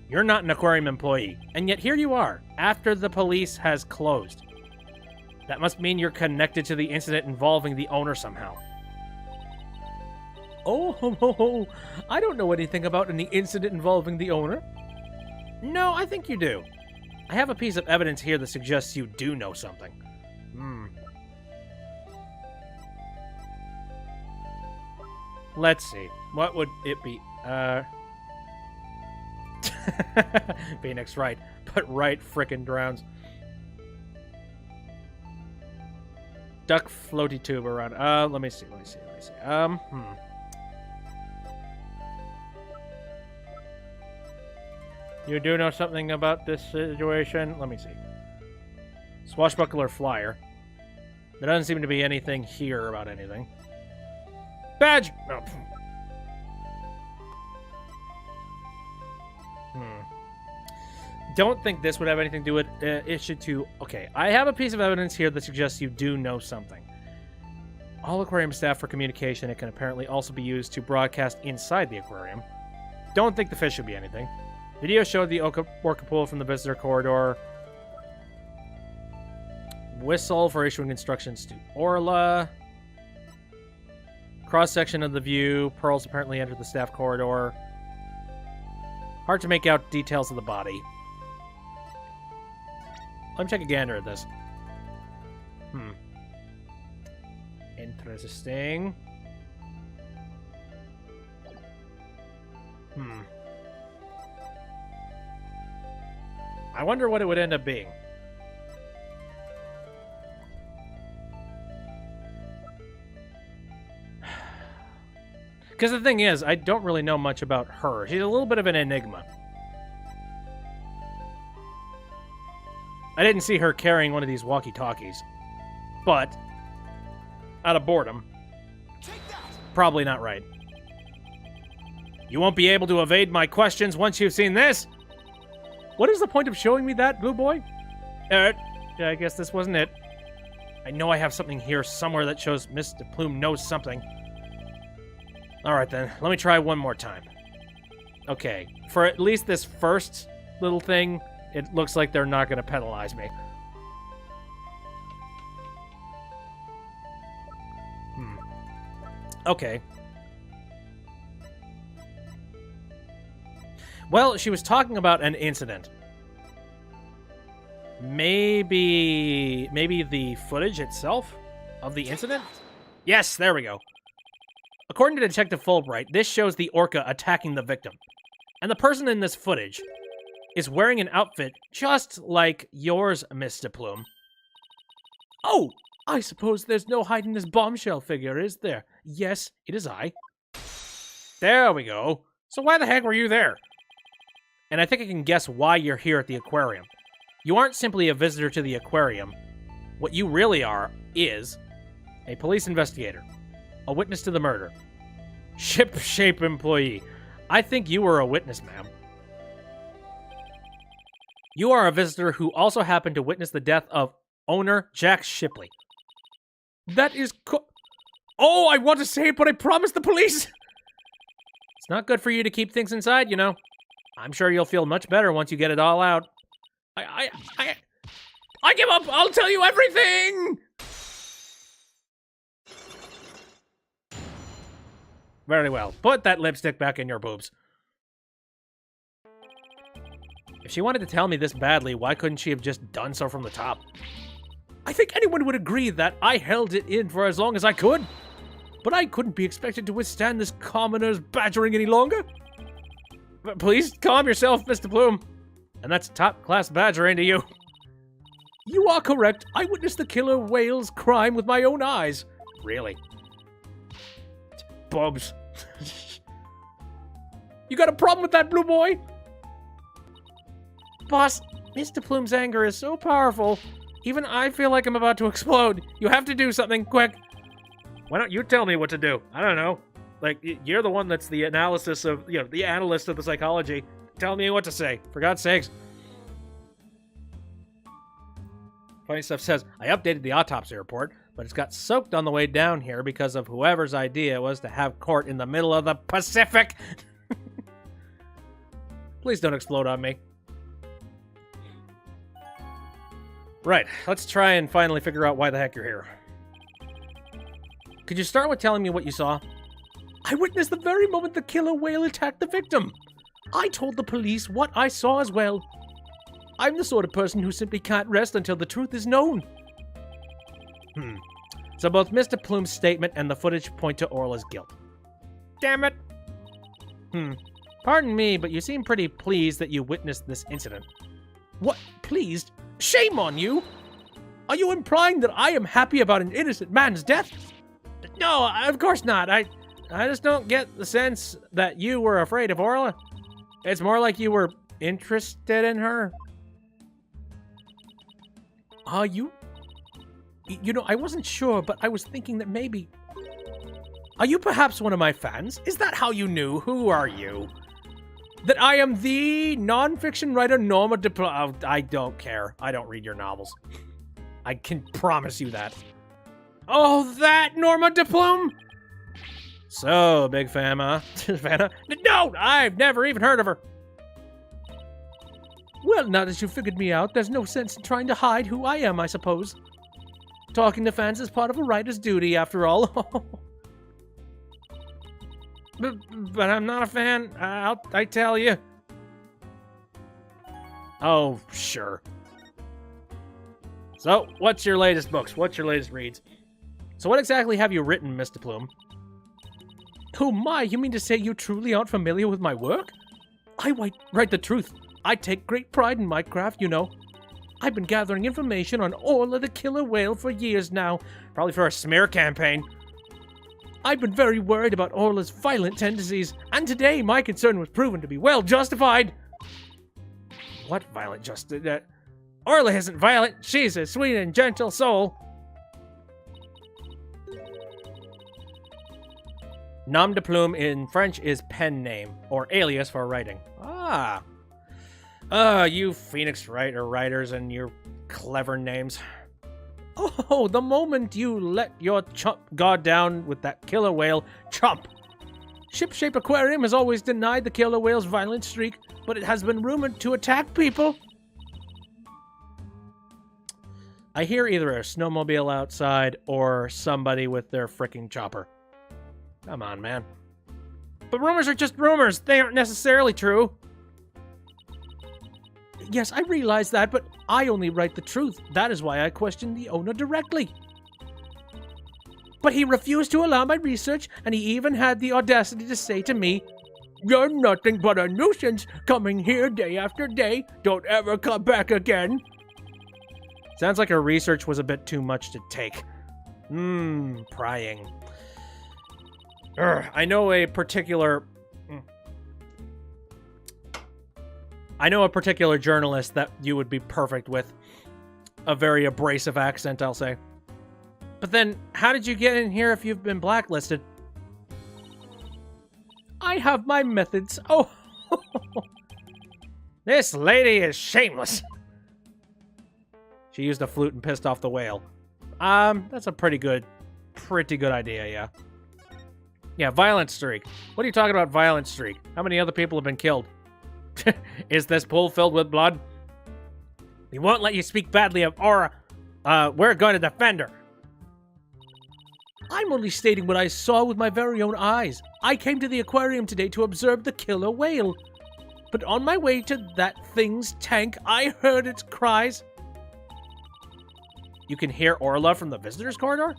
You're not an aquarium employee, and yet here you are, after the police has closed. That must mean you're connected to the incident involving the owner somehow. Oh, I don't know anything about any incident involving the owner. No, I think you do. I have a piece of evidence here that suggests you do know something. Let's see. What would it be? Phoenix, right. But Wright frickin' drowns. Duck floaty tube around. Let me see. You do know something about this situation? Let me see. Swashbuckler flyer. There doesn't seem to be anything here about anything. Badge! Oh. Don't think this would have anything to do with issue 2. Okay, I have a piece of evidence here that suggests you do know something. All aquarium staff for communication. It can apparently also be used to broadcast inside the aquarium. Don't think the fish should be anything. Video showed the orca pool from the visitor corridor. Whistle for issuing instructions to Orla. Cross-section of the view. Pearls apparently entered the staff corridor. Hard to make out details of the body. Let me take a gander at this. Interesting. I wonder what it would end up being. Because the thing is, I don't really know much about her. She's a little bit of an enigma. I didn't see her carrying one of these walkie-talkies. But, out of boredom, probably not right. You won't be able to evade my questions once you've seen this. What is the point of showing me that, Blue Boy? I guess this wasn't it. I know I have something here somewhere that shows Mr. Plume knows something. Alright then, let me try one more time. Okay, for at least this first little thing, it looks like they're not going to penalize me. Okay. Well, she was talking about an incident. Maybe the footage itself of the incident? Yes, there we go. According to Detective Fulbright, this shows the orca attacking the victim. And the person in this footage is wearing an outfit just like yours, Mr. Plume. Oh, I suppose there's no hiding this bombshell figure, is there? Yes, it is I. There we go. So why the heck were you there? And I think I can guess why you're here at the aquarium. You aren't simply a visitor to the aquarium. What you really are is a police investigator, a witness to the murder, ship-shape employee. I think you were a witness, ma'am. You are a visitor who also happened to witness the death of owner Jack Shipley. That is Oh, I want to say it, but I promised the police! It's not good for you to keep things inside, you know. I'm sure you'll feel much better once you get it all out. I give up! I'll tell you everything! Very well. Put that lipstick back in your boobs. If she wanted to tell me this badly, why couldn't she have just done so from the top? I think anyone would agree that I held it in for as long as I could. But I couldn't be expected to withstand this commoner's badgering any longer. But please calm yourself, Mr. Plume. And that's top-class badgering to you. You are correct. I witnessed the killer whale's crime with my own eyes. Really? Bubs. You got a problem with that, Blue Boy? Boss, Mr. Plume's anger is so powerful. Even I feel like I'm about to explode. You have to do something, quick. Why don't you tell me what to do? I don't know. Like, you're the one that's the analysis of, the analyst of the psychology. Tell me what to say, for God's sakes. Funny Stuff says, I updated the autopsy report, but it's got soaked on the way down here because of whoever's idea it was to have court in the middle of the Pacific. Please don't explode on me. Right, let's try and finally figure out why the heck you're here. Could you start with telling me what you saw? I witnessed the very moment the killer whale attacked the victim. I told the police what I saw as well. I'm the sort of person who simply can't rest until the truth is known. So both Mr. Plume's statement and the footage point to Orla's guilt. Damn it! Pardon me, but you seem pretty pleased that you witnessed this incident. What? Pleased? Shame on you! Are you implying that I am happy about an innocent man's death? No, of course not. I just don't get the sense that you were afraid of Orla. It's more like you were interested in her. Are you? You know, I wasn't sure, but I was thinking that maybe... Are you perhaps one of my fans? Is that how you knew? Who are you? That I am the non-fiction writer Norma DePlume. Oh, I don't care. I don't read your novels. I can promise you that. Oh, that Norma DePlume? So, big fan, huh? Vanna? No, I've never even heard of her. Well, now that you've figured me out, there's no sense in trying to hide who I am, I suppose. Talking to fans is part of a writer's duty, after all. But I'm not a fan, I tell you. Oh, sure. So, what's your latest books? What's your latest reads? So what exactly have you written, Mr. Plume? Oh my, you mean to say you truly aren't familiar with my work? I write the truth. I take great pride in my craft, you know. I've been gathering information on Orla the killer whale for years now. Probably for a smear campaign. I've been very worried about Orla's violent tendencies, and today my concern was proven to be well justified. What violent justice? Orla isn't violent. She's a sweet and gentle soul. Nom de plume in French is pen name, or alias for writing. Ah. You Phoenix writers and your clever names. Oh, the moment you let your chump guard down with that killer whale, chump. Shipshape Aquarium has always denied the killer whale's violent streak, but it has been rumored to attack people. I hear either a snowmobile outside or somebody with their frickin' chopper. Come on, man. But rumors are just rumors. They aren't necessarily true. Yes, I realize that, but I only write the truth. That is why I questioned the owner directly. But he refused to allow my research, and he even had the audacity to say to me, "You're nothing but a nuisance, coming here day after day. Don't ever come back again." Sounds like her research was a bit too much to take. Prying. I know a particular journalist that you would be perfect with. A very abrasive accent, I'll say. But then, how did you get in here if you've been blacklisted? I have my methods. Oh, this lady is shameless. She used a flute and pissed off the whale. That's a pretty good idea, yeah. Yeah, violent streak. What are you talking about, violent streak? How many other people have been killed? Is this pool filled with blood? We won't let you speak badly of Aura. We're going to defend her. I'm only stating what I saw with my very own eyes. I came to the aquarium today to observe the killer whale. but on my way to that thing's tank, I heard its cries. You can hear Orla from the visitors' corridor?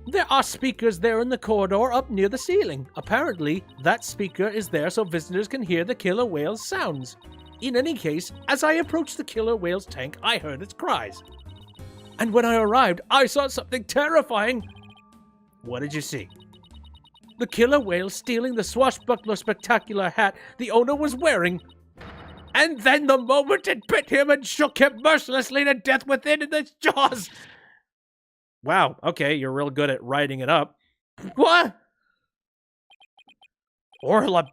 There are speakers there in the corridor up near the ceiling. Apparently, that speaker is there so visitors can hear the killer whale's sounds. In any case, as I approached the killer whale's tank, I heard its cries. And when I arrived, I saw something terrifying. What did you see? The killer whale stealing the Swashbuckler spectacular hat the owner was wearing. And then the moment it bit him and shook him mercilessly to death within its jaws. Wow, okay, you're real good at writing it up. What? Orla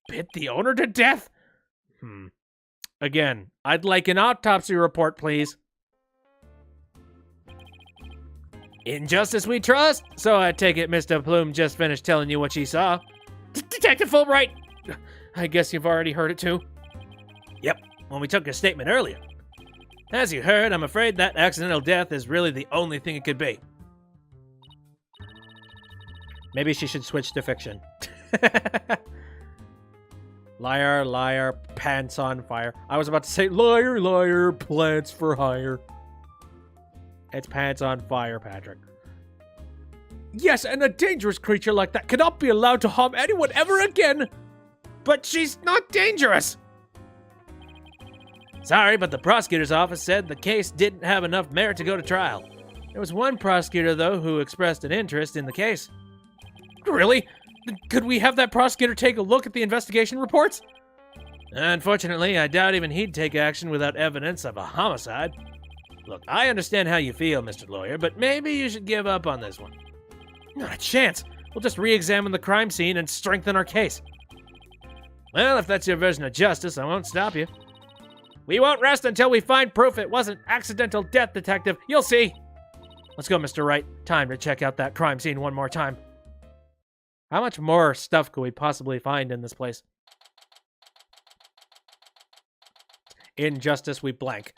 bit the owner to death? Again, I'd like an autopsy report, please. In justice we trust. So I take it Mr. Plume just finished telling you what she saw. Detective Fulbright! I guess you've already heard it too. Yep, when we took a statement earlier. As you heard, I'm afraid that accidental death is really the only thing it could be. Maybe she should switch to fiction. Liar, liar, pants on fire. I was about to say liar, liar, plants for hire. It's pants on fire, Patrick. Yes, and a dangerous creature like that cannot be allowed to harm anyone ever again. But she's not dangerous. Sorry, but the prosecutor's office said the case didn't have enough merit to go to trial. There was one prosecutor, though, who expressed an interest in the case. Really? Could we have that prosecutor take a look at the investigation reports? Unfortunately, I doubt even he'd take action without evidence of a homicide. Look, I understand how you feel, Mr. Lawyer, but maybe you should give up on this one. Not a chance. We'll just re-examine the crime scene and strengthen our case. Well, if that's your version of justice, I won't stop you. We won't rest until we find proof it wasn't accidental death, Detective. You'll see. Let's go, Mr. Wright. Time to check out that crime scene one more time. How much more stuff could we possibly find in this place? In justice, we blank.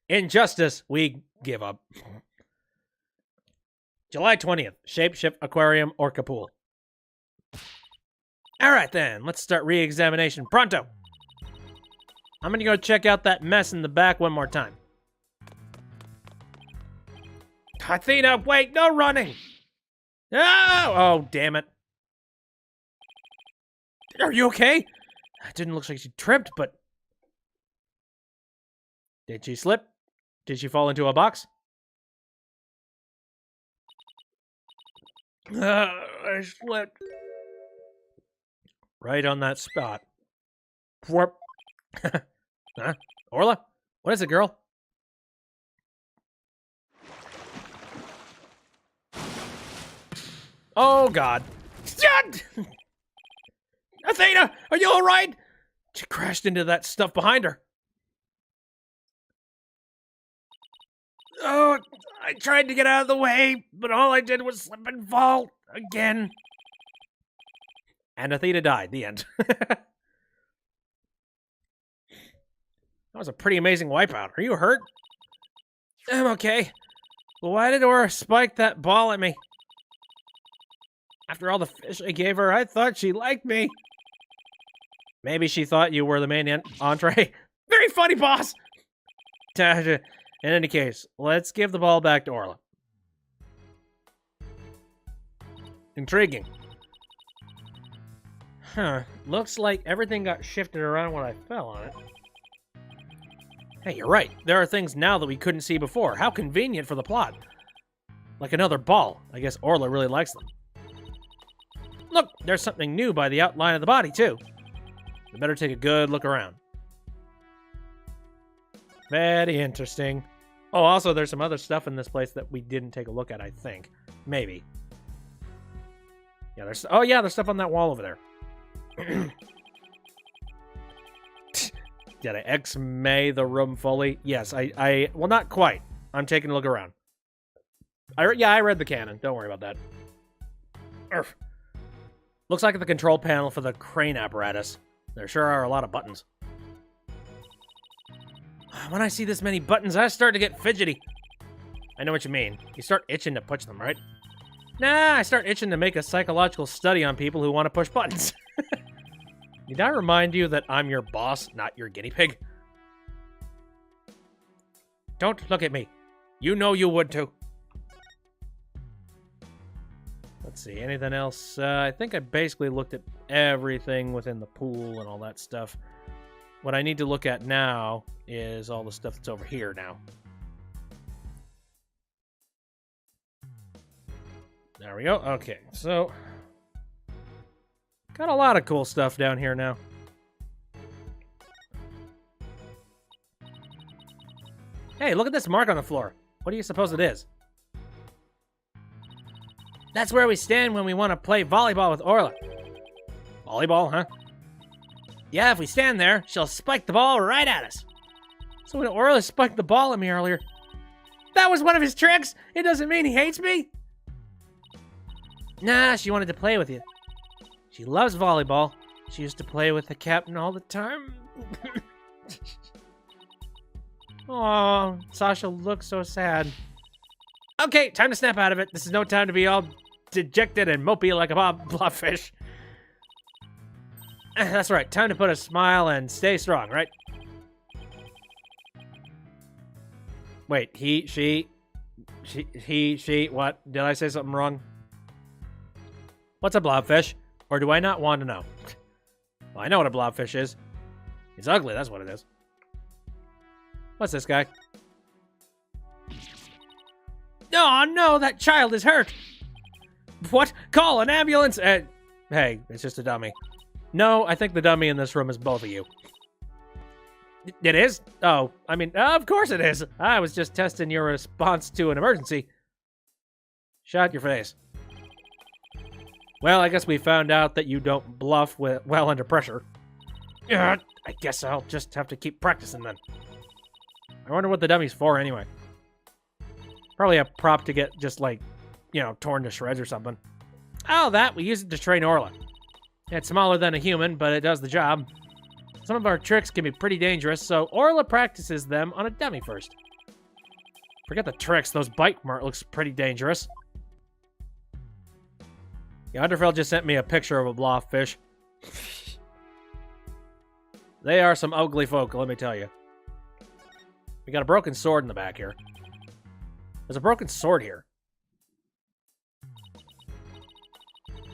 In justice, we give up. July 20th. Shapeshift Aquarium Orca Pool. Alright then, let's start re-examination pronto. I'm gonna go check out that mess in the back one more time. Athena, wait, no running! Oh, damn it. Are you okay? It didn't look like she tripped, but... Did she slip? Did she fall into a box? I slipped. Right on that spot. Whoop. Huh? Orla? What is it, girl? Oh, God. Athena, are you all right? She crashed into that stuff behind her. Oh, I tried to get out of the way, but all I did was slip and fall again. And Athena died. The end. That was a pretty amazing wipeout. Are you hurt? I'm okay. But why did Aura spike that ball at me? After all the fish I gave her, I thought she liked me. Maybe she thought you were the main entree. Very funny, boss! In any case, let's give the ball back to Orla. Intriguing. Huh. Looks like everything got shifted around when I fell on it. Hey, you're right. There are things now that we couldn't see before. How convenient for the plot. Like another ball. I guess Orla really likes them. Look, there's something new by the outline of the body, too. We better take a good look around. Very interesting. Oh, also, there's some other stuff in this place that we didn't take a look at, I think. Maybe. Yeah, there's... Oh, yeah, there's stuff on that wall over there. Did I X-may the room fully? Yes, I... Well, not quite. I'm taking a look around. I read the canon. Don't worry about that. Urgh. Looks like the control panel for the crane apparatus. There sure are a lot of buttons. When I see this many buttons, I start to get fidgety. I know what you mean. You start itching to push them, right? Nah, I start itching to make a psychological study on people who want to push buttons. Need I remind you that I'm your boss, not your guinea pig? Don't look at me. You know you would too. Let's see, anything else? I think I basically looked at everything within the pool and all that stuff. What I need to look at now is all the stuff that's over here now. There we go. Okay, so got a lot of cool stuff down here now. Hey, look at this mark on the floor. What do you suppose it is? That's where we stand when we want to play volleyball with Orla. Volleyball, huh? Yeah, if we stand there, she'll spike the ball right at us. So when Orla spiked the ball at me earlier, that was one of his tricks? It doesn't mean he hates me? Nah, she wanted to play with you. She loves volleyball. She used to play with the captain all the time. Oh, Sasha looks so sad. Okay, time to snap out of it. This is no time to be all dejected and mopey like a blobfish. That's right, time to put a smile and stay strong, right? Wait, she, what? Did I say something wrong? What's a blobfish? Or do I not want to know? Well, I know what a blobfish is. It's ugly, that's what it is. What's this guy? Oh no, that child is hurt! What? Call an ambulance! Hey, it's just a dummy. No, I think the dummy in this room is both of you. It is? Oh, I mean, of course it is! I was just testing your response to an emergency. Shut your face. Well, I guess we found out that you don't bluff well under pressure. I guess I'll just have to keep practicing then. I wonder what the dummy's for anyway. Probably a prop to get just like, you know, torn to shreds or something. Oh, that, we use it to train Orla. It's smaller than a human, but it does the job. Some of our tricks can be pretty dangerous, so Orla practices them on a dummy first. Forget the tricks, those bite marks looks pretty dangerous. Yeah, Underfell just sent me a picture of a blobfish. They are some ugly folk, let me tell you. We got a broken sword in the back here. There's a broken sword here.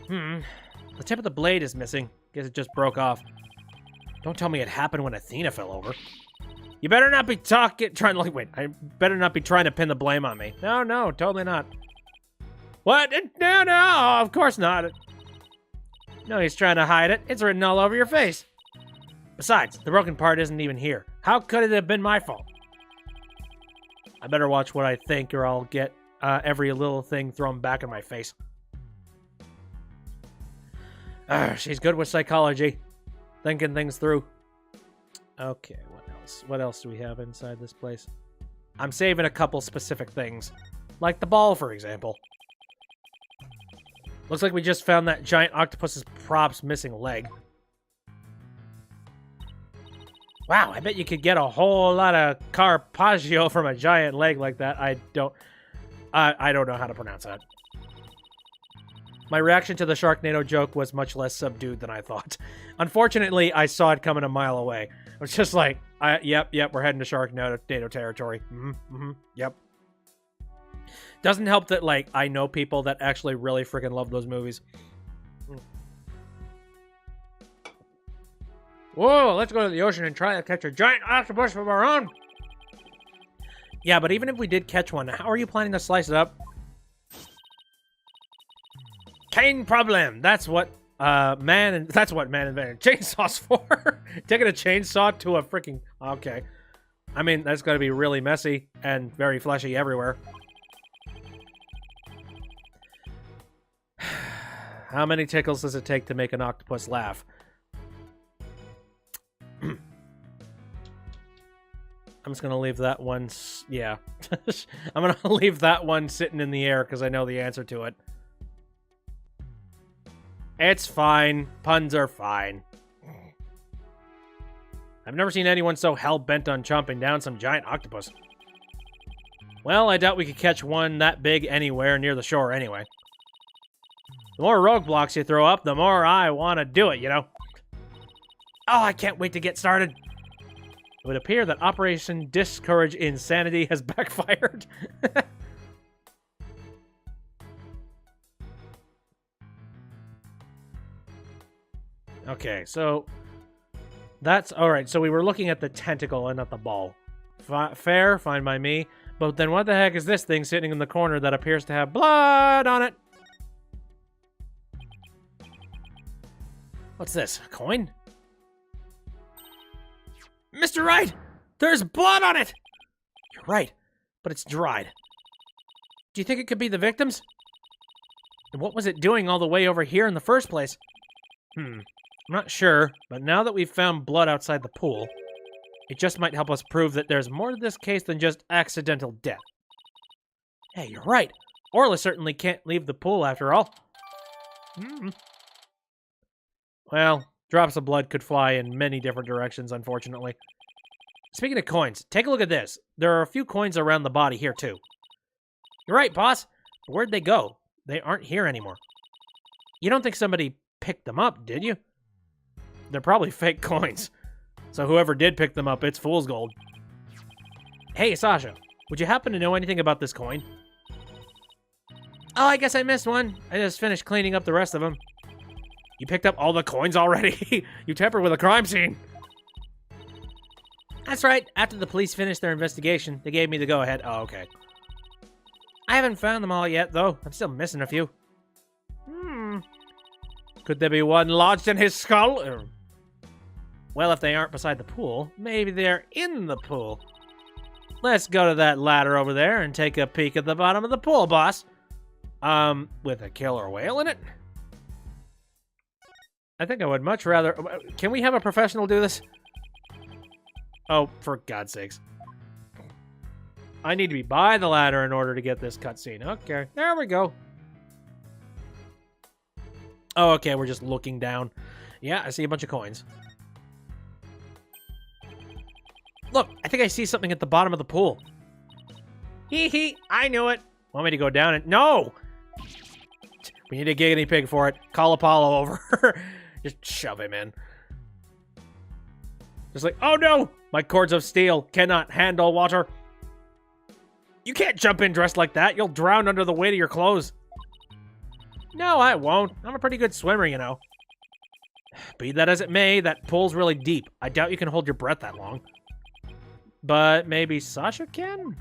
The tip of the blade is missing. Guess it just broke off. Don't tell me it happened when Athena fell over. You better not be I better not be trying to pin the blame on me. No, totally not. What? No, of course not. No, he's trying to hide it. It's written all over your face. Besides, the broken part isn't even here. How could it have been my fault? I better watch what I think or I'll get every little thing thrown back in my face. She's good with psychology. Thinking things through. Okay, what else? What else do we have inside this place? I'm saving a couple specific things. Like the ball, for example. Looks like we just found that giant octopus's prop's missing leg. Wow, I bet you could get a whole lot of carpaccio from a giant leg like that. I don't know how to pronounce that. My reaction to the Sharknado joke was much less subdued than I thought. Unfortunately, I saw it coming a mile away. I was just like, yep, we're heading to Sharknado territory. Yep. Doesn't help that, like, I know people that actually really freaking love those movies. Whoa, let's go to the ocean and try to catch a giant octopus from our own. Yeah, but even if we did catch one, how are you planning to slice it up? Cane problem. That's what man invented chainsaws for. Taking a chainsaw to a freaking okay. I mean, that's gonna be really messy and very fleshy everywhere. How many tickles does it take to make an octopus laugh? I'm just gonna leave that one. Yeah, I'm gonna leave that one sitting in the air because I know the answer to it. It's fine. Puns are fine. I've never seen anyone so hell-bent on chomping down some giant octopus. Well, I doubt we could catch one that big anywhere near the shore anyway. The more roadblocks you throw up, the more I want to do it, you know? Oh, I can't wait to get started. It would appear that Operation Discourage Insanity has backfired. Okay, so that's all right. So we were looking at the tentacle and not the ball. Fair, fine by me. But then what the heck is this thing sitting in the corner that appears to have blood on it? What's this? A coin? Mr. Wright! There's blood on it! You're right, but it's dried. Do you think it could be the victims? And what was it doing all the way over here in the first place? I'm not sure, but now that we've found blood outside the pool, it just might help us prove that there's more to this case than just accidental death. Hey, you're right. Orla certainly can't leave the pool after all. Well, drops of blood could fly in many different directions, unfortunately. Speaking of coins, take a look at this. There are a few coins around the body here, too. You're right, boss. But where'd they go? They aren't here anymore. You don't think somebody picked them up, did you? They're probably fake coins. So whoever did pick them up, it's fool's gold. Hey, Sasha, would you happen to know anything about this coin? Oh, I guess I missed one. I just finished cleaning up the rest of them. You picked up all the coins already? You tampered with a crime scene. That's right. After the police finished their investigation, they gave me the go-ahead. Oh, okay. I haven't found them all yet, though. I'm still missing a few. Could there be one lodged in his skull? Well, if they aren't beside the pool, maybe they're in the pool. Let's go to that ladder over there and take a peek at the bottom of the pool, boss. With a killer whale in it? I think I would much rather... Can we have a professional do this? Oh, for God's sakes. I need to be by the ladder in order to get this cutscene. Okay, there we go. Oh, okay, we're just looking down. Yeah, I see a bunch of coins. Look, I think I see something at the bottom of the pool. Hee hee, I knew it. Want me to go down and... No! We need a giggity pig for it. Call Apollo over. Just shove him in. Just like, oh no! My cords of steel cannot handle water. You can't jump in dressed like that. You'll drown under the weight of your clothes. No, I won't. I'm a pretty good swimmer, you know. Be that as it may, that pool's really deep. I doubt you can hold your breath that long. But maybe Sasha can?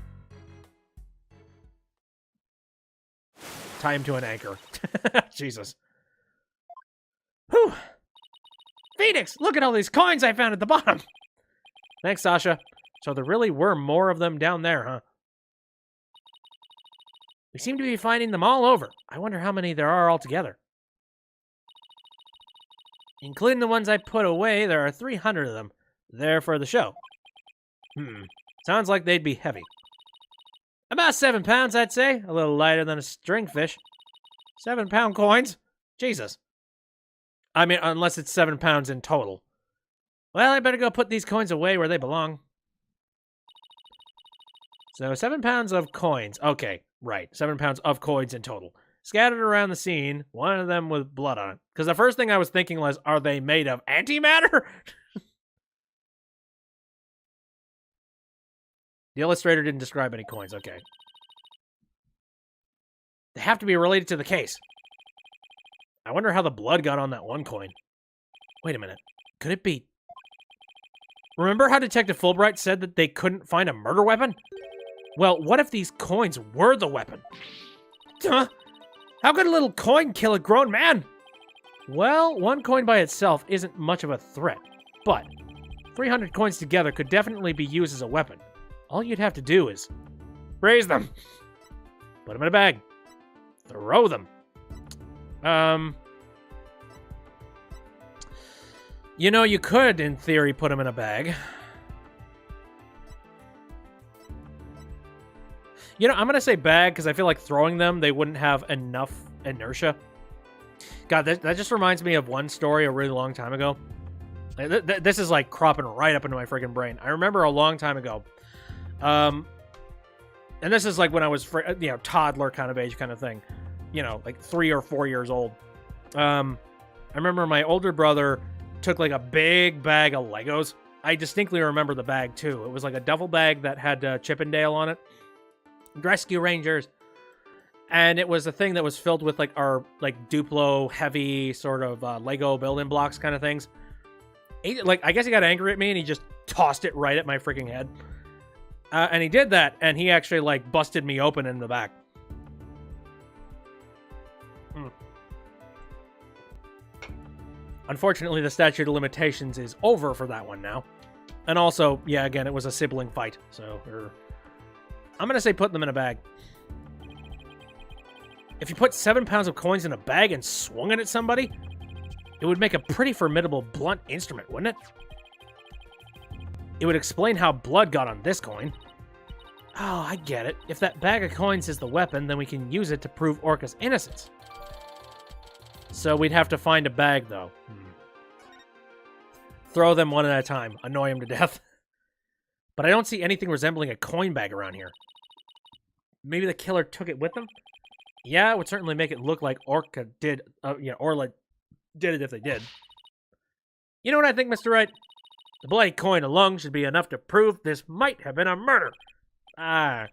Tie him to an anchor. Jesus. Whew. Phoenix, look at all these coins I found at the bottom. Thanks, Sasha. So there really were more of them down there, huh? We seem to be finding them all over. I wonder how many there are altogether. Including the ones I put away, there are 300 of them. There for the show. Sounds like they'd be heavy. About 7 pounds, I'd say. A little lighter than a stringfish. 7-pound coins? Jesus. I mean, unless it's 7 pounds in total. Well, I better go put these coins away where they belong. So 7 pounds of coins. Okay, right. 7 pounds of coins in total. Scattered around the scene, one of them with blood on it. Because the first thing I was thinking was, are they made of antimatter? The illustrator didn't describe any coins. Okay. They have to be related to the case. I wonder how the blood got on that one coin. Wait a minute. Could it be... Remember how Detective Fulbright said that they couldn't find a murder weapon? Well, what if these coins were the weapon? Huh? How could a little coin kill a grown man? Well, one coin by itself isn't much of a threat, but 300 coins together could definitely be used as a weapon. All you'd have to do is raise them, put them in a bag, throw them. You know, you could, in theory, put them in a bag. You know, I'm going to say bag because I feel like throwing them, they wouldn't have enough inertia. God, that just reminds me of one story a really long time ago. This is like cropping right up into my freaking brain. I remember a long time ago. And this is like when I was, toddler kind of age kind of thing. You know, like 3 or 4 years old. I remember my older brother took like a big bag of Legos. I distinctly remember the bag too. It was like a duffel bag that had Chippendale on it. Rescue Rangers. And it was a thing that was filled with like our like Duplo heavy sort of Lego building blocks kind of things. I guess he got angry at me and he just tossed it right at my freaking head. And he did that, and he actually like busted me open in the back. Unfortunately, the statute of limitations is over for that one now. And also, yeah, again, it was a sibling fight. So, I'm going to say put them in a bag. If you put 7 pounds of coins in a bag and swung it at somebody, it would make a pretty formidable blunt instrument, wouldn't it? It would explain how blood got on this coin. Oh, I get it. If that bag of coins is the weapon, then we can use it to prove Orca's innocence. So we'd have to find a bag, though. Throw them one at a time. Annoy him to death. But I don't see anything resembling a coin bag around here. Maybe the killer took it with them? Yeah, it would certainly make it look like Orca did. Orla did it if they did. You know what I think, Mr. Wright? The bloody coin alone should be enough to prove this might have been a murder. I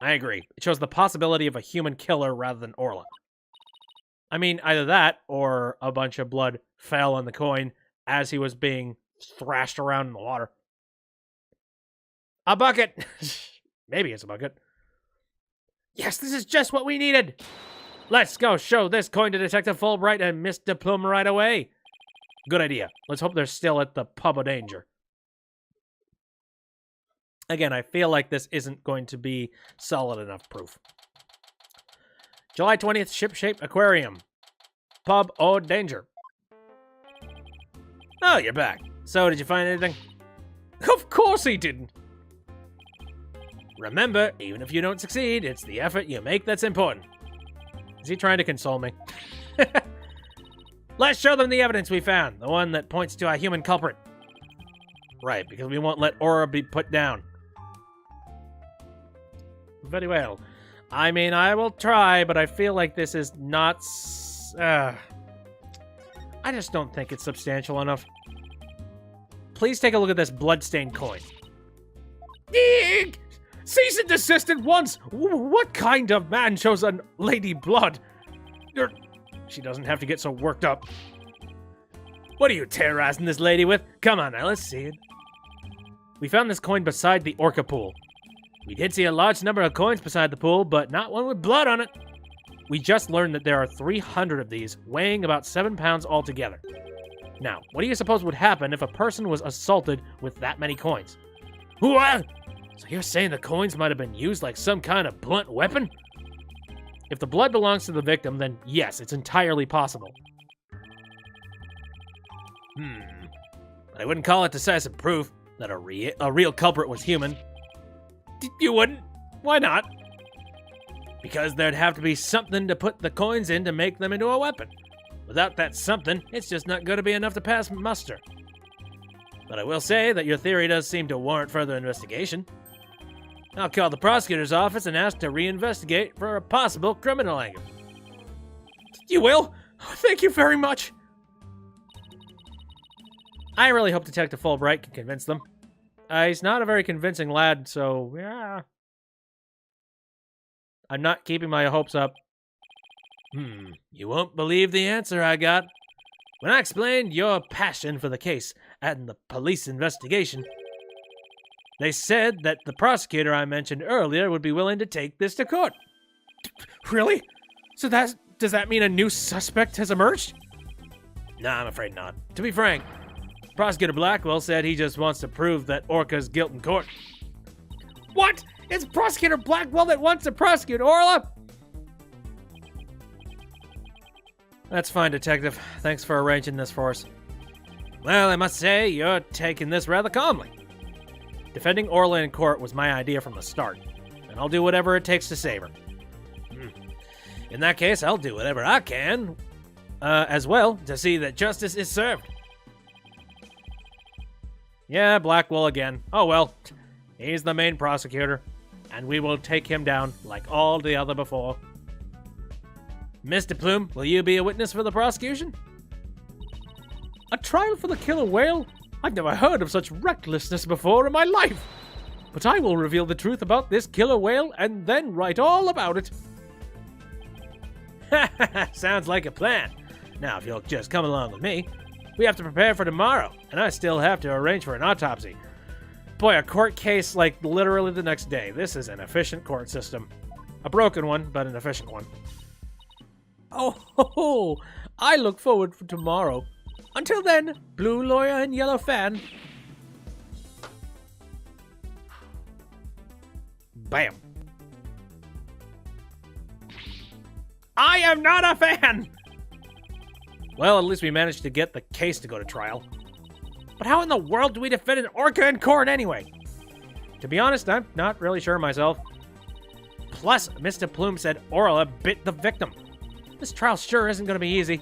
agree. It shows the possibility of a human killer rather than Orla. I mean, either that, or a bunch of blood fell on the coin as he was being thrashed around in the water. A bucket! Maybe it's a bucket. Yes, this is just what we needed! Let's go show this coin to Detective Fulbright and Mr. Plum right away. Good idea. Let's hope they're still at the pub of danger. Again, I feel like this isn't going to be solid enough proof. July 20th, Ship-Shape Aquarium. Pub o' danger. Oh, you're back. So, did you find anything? Of course he didn't. Remember, even if you don't succeed, it's the effort you make that's important. Is he trying to console me? Let's show them the evidence we found. The one that points to a human culprit. Right, because we won't let Aura be put down. Very well. I mean, I will try, but I feel like this is not... I just don't think it's substantial enough. Please take a look at this bloodstained coin. Eek! Cease and desist at once! What kind of man shows a lady blood? She doesn't have to get so worked up. What are you terrorizing this lady with? Come on now, let's see it. We found this coin beside the Orca pool. We did see a large number of coins beside the pool, but not one with blood on it. We just learned that there are 300 of these, weighing about 7 pounds altogether. Now, what do you suppose would happen if a person was assaulted with that many coins? What? So you're saying the coins might have been used like some kind of blunt weapon? If the blood belongs to the victim, then yes, it's entirely possible. But I wouldn't call it decisive proof that a real culprit was human. You wouldn't? Why not? Because there'd have to be something to put the coins in to make them into a weapon. Without that something, it's just not going to be enough to pass muster. But I will say that your theory does seem to warrant further investigation. I'll call the prosecutor's office and ask to reinvestigate for a possible criminal angle. You will? Thank you very much. I really hope Detective Fulbright can convince them. He's not a very convincing lad, so yeah. I'm not keeping my hopes up. You won't believe the answer I got. When I explained your passion for the case and the police investigation, they said that the prosecutor I mentioned earlier would be willing to take this to court. Really? So does that mean a new suspect has emerged? Nah, I'm afraid not. To be frank, Prosecutor Blackwell said he just wants to prove that Orca's guilt in court. What? It's Prosecutor Blackwell that wants to prosecute Orla? That's fine, Detective. Thanks for arranging this for us. Well, I must say, you're taking this rather calmly. Defending Orla in court was my idea from the start, and I'll do whatever it takes to save her. In that case, I'll do whatever I can, as well, to see that justice is served. Yeah, Blackwell again. Oh well, he's the main prosecutor, and we will take him down like all the other before. Mr. Plume, will you be a witness for the prosecution? A trial for the killer whale? I've never heard of such recklessness before in my life. But I will reveal the truth about this killer whale and then write all about it. Sounds like a plan. Now, if you'll just come along with me, we have to prepare for tomorrow, and I still have to arrange for an autopsy. Boy, a court case like literally the next day. This is an efficient court system. A broken one, but an efficient one. Oh, ho, ho. I look forward to tomorrow. Until then, blue lawyer and yellow fan. Bam. I am not a fan! Well, at least we managed to get the case to go to trial. But how in the world do we defend an orca in court anyway? To be honest, I'm not really sure myself. Plus, Mr. Plume said Orla bit the victim. This trial sure isn't going to be easy.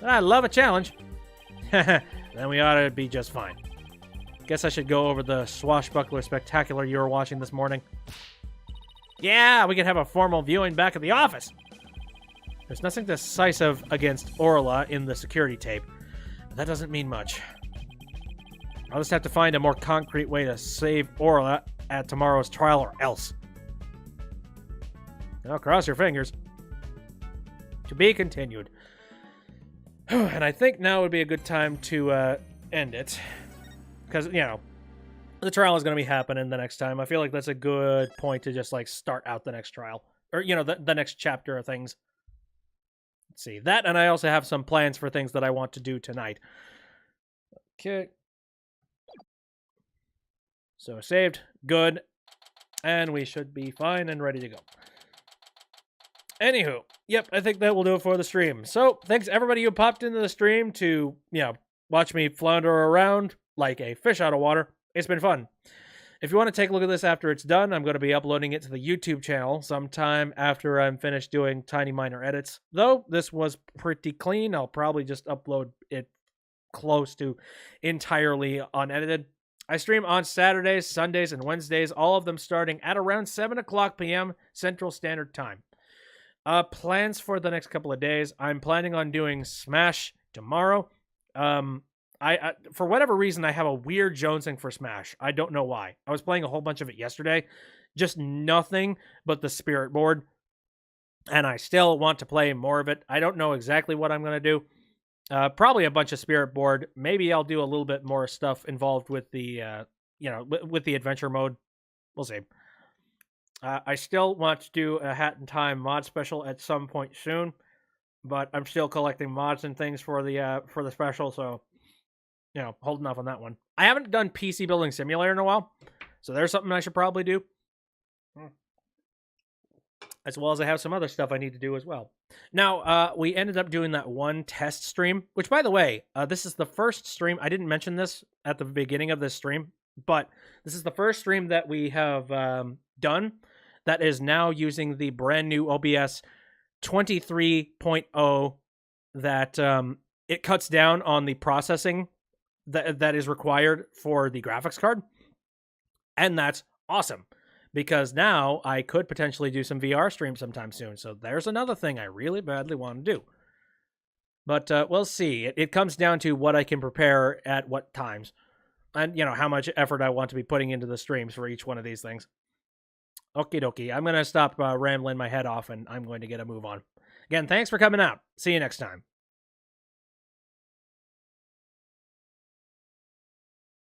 But I love a challenge. Then we ought to be just fine. Guess I should go over the Swashbuckler spectacular you were watching this morning. Yeah, we can have a formal viewing back at the office. There's nothing decisive against Orla in the security tape. But that doesn't mean much. I'll just have to find a more concrete way to save Orla at tomorrow's trial or else. Now cross your fingers. To be continued. And I think now would be a good time to end it. Because, you know, the trial is going to be happening the next time. I feel like that's a good point to just, like, start out the next trial. Or, you know, the next chapter of things. Let's see. That, and I also have some plans for things that I want to do tonight. Okay. So, saved. Good. And we should be fine and ready to go. Anywho, yep, I think that will do it for the stream. So, thanks everybody who popped into the stream to, you know, watch me flounder around like a fish out of water. It's been fun. If you want to take a look at this after it's done, I'm going to be uploading it to the YouTube channel sometime after I'm finished doing tiny minor edits. Though, this was pretty clean. I'll probably just upload it close to entirely unedited. I stream on Saturdays, Sundays, and Wednesdays, all of them starting at around 7 o'clock p.m. Central Standard Time. Plans for the next couple of days. I'm planning on doing Smash tomorrow. I for whatever reason, I have a weird jonesing for Smash. I don't know why. I was playing a whole bunch of it yesterday. Just nothing but the Spirit board. And I still want to play more of it. I don't know exactly what I'm going to do. Probably a bunch of Spirit board. Maybe I'll do a little bit more stuff involved with the, with the adventure mode. We'll see. I still want to do a Hat in Time mod special at some point soon, but I'm still collecting mods and things for the special, so, you know, holding off on that one. I haven't done PC Building Simulator in a while, so there's something I should probably do. As well as I have some other stuff I need to do as well. Now, we ended up doing that one test stream, which, by the way, this is the first stream. I didn't mention this at the beginning of this stream, but this is the first stream that we have done that is now using the brand new OBS 23.0 that it cuts down on the processing that is required for the graphics card. And that's awesome, because now I could potentially do some VR streams sometime soon. So there's another thing I really badly want to do. But we'll see. It comes down to what I can prepare at what times. And, you know, how much effort I want to be putting into the streams for each one of these things. Okie dokie. I'm going to stop rambling my head off, and I'm going to get a move on. Again, thanks for coming out. See you next time.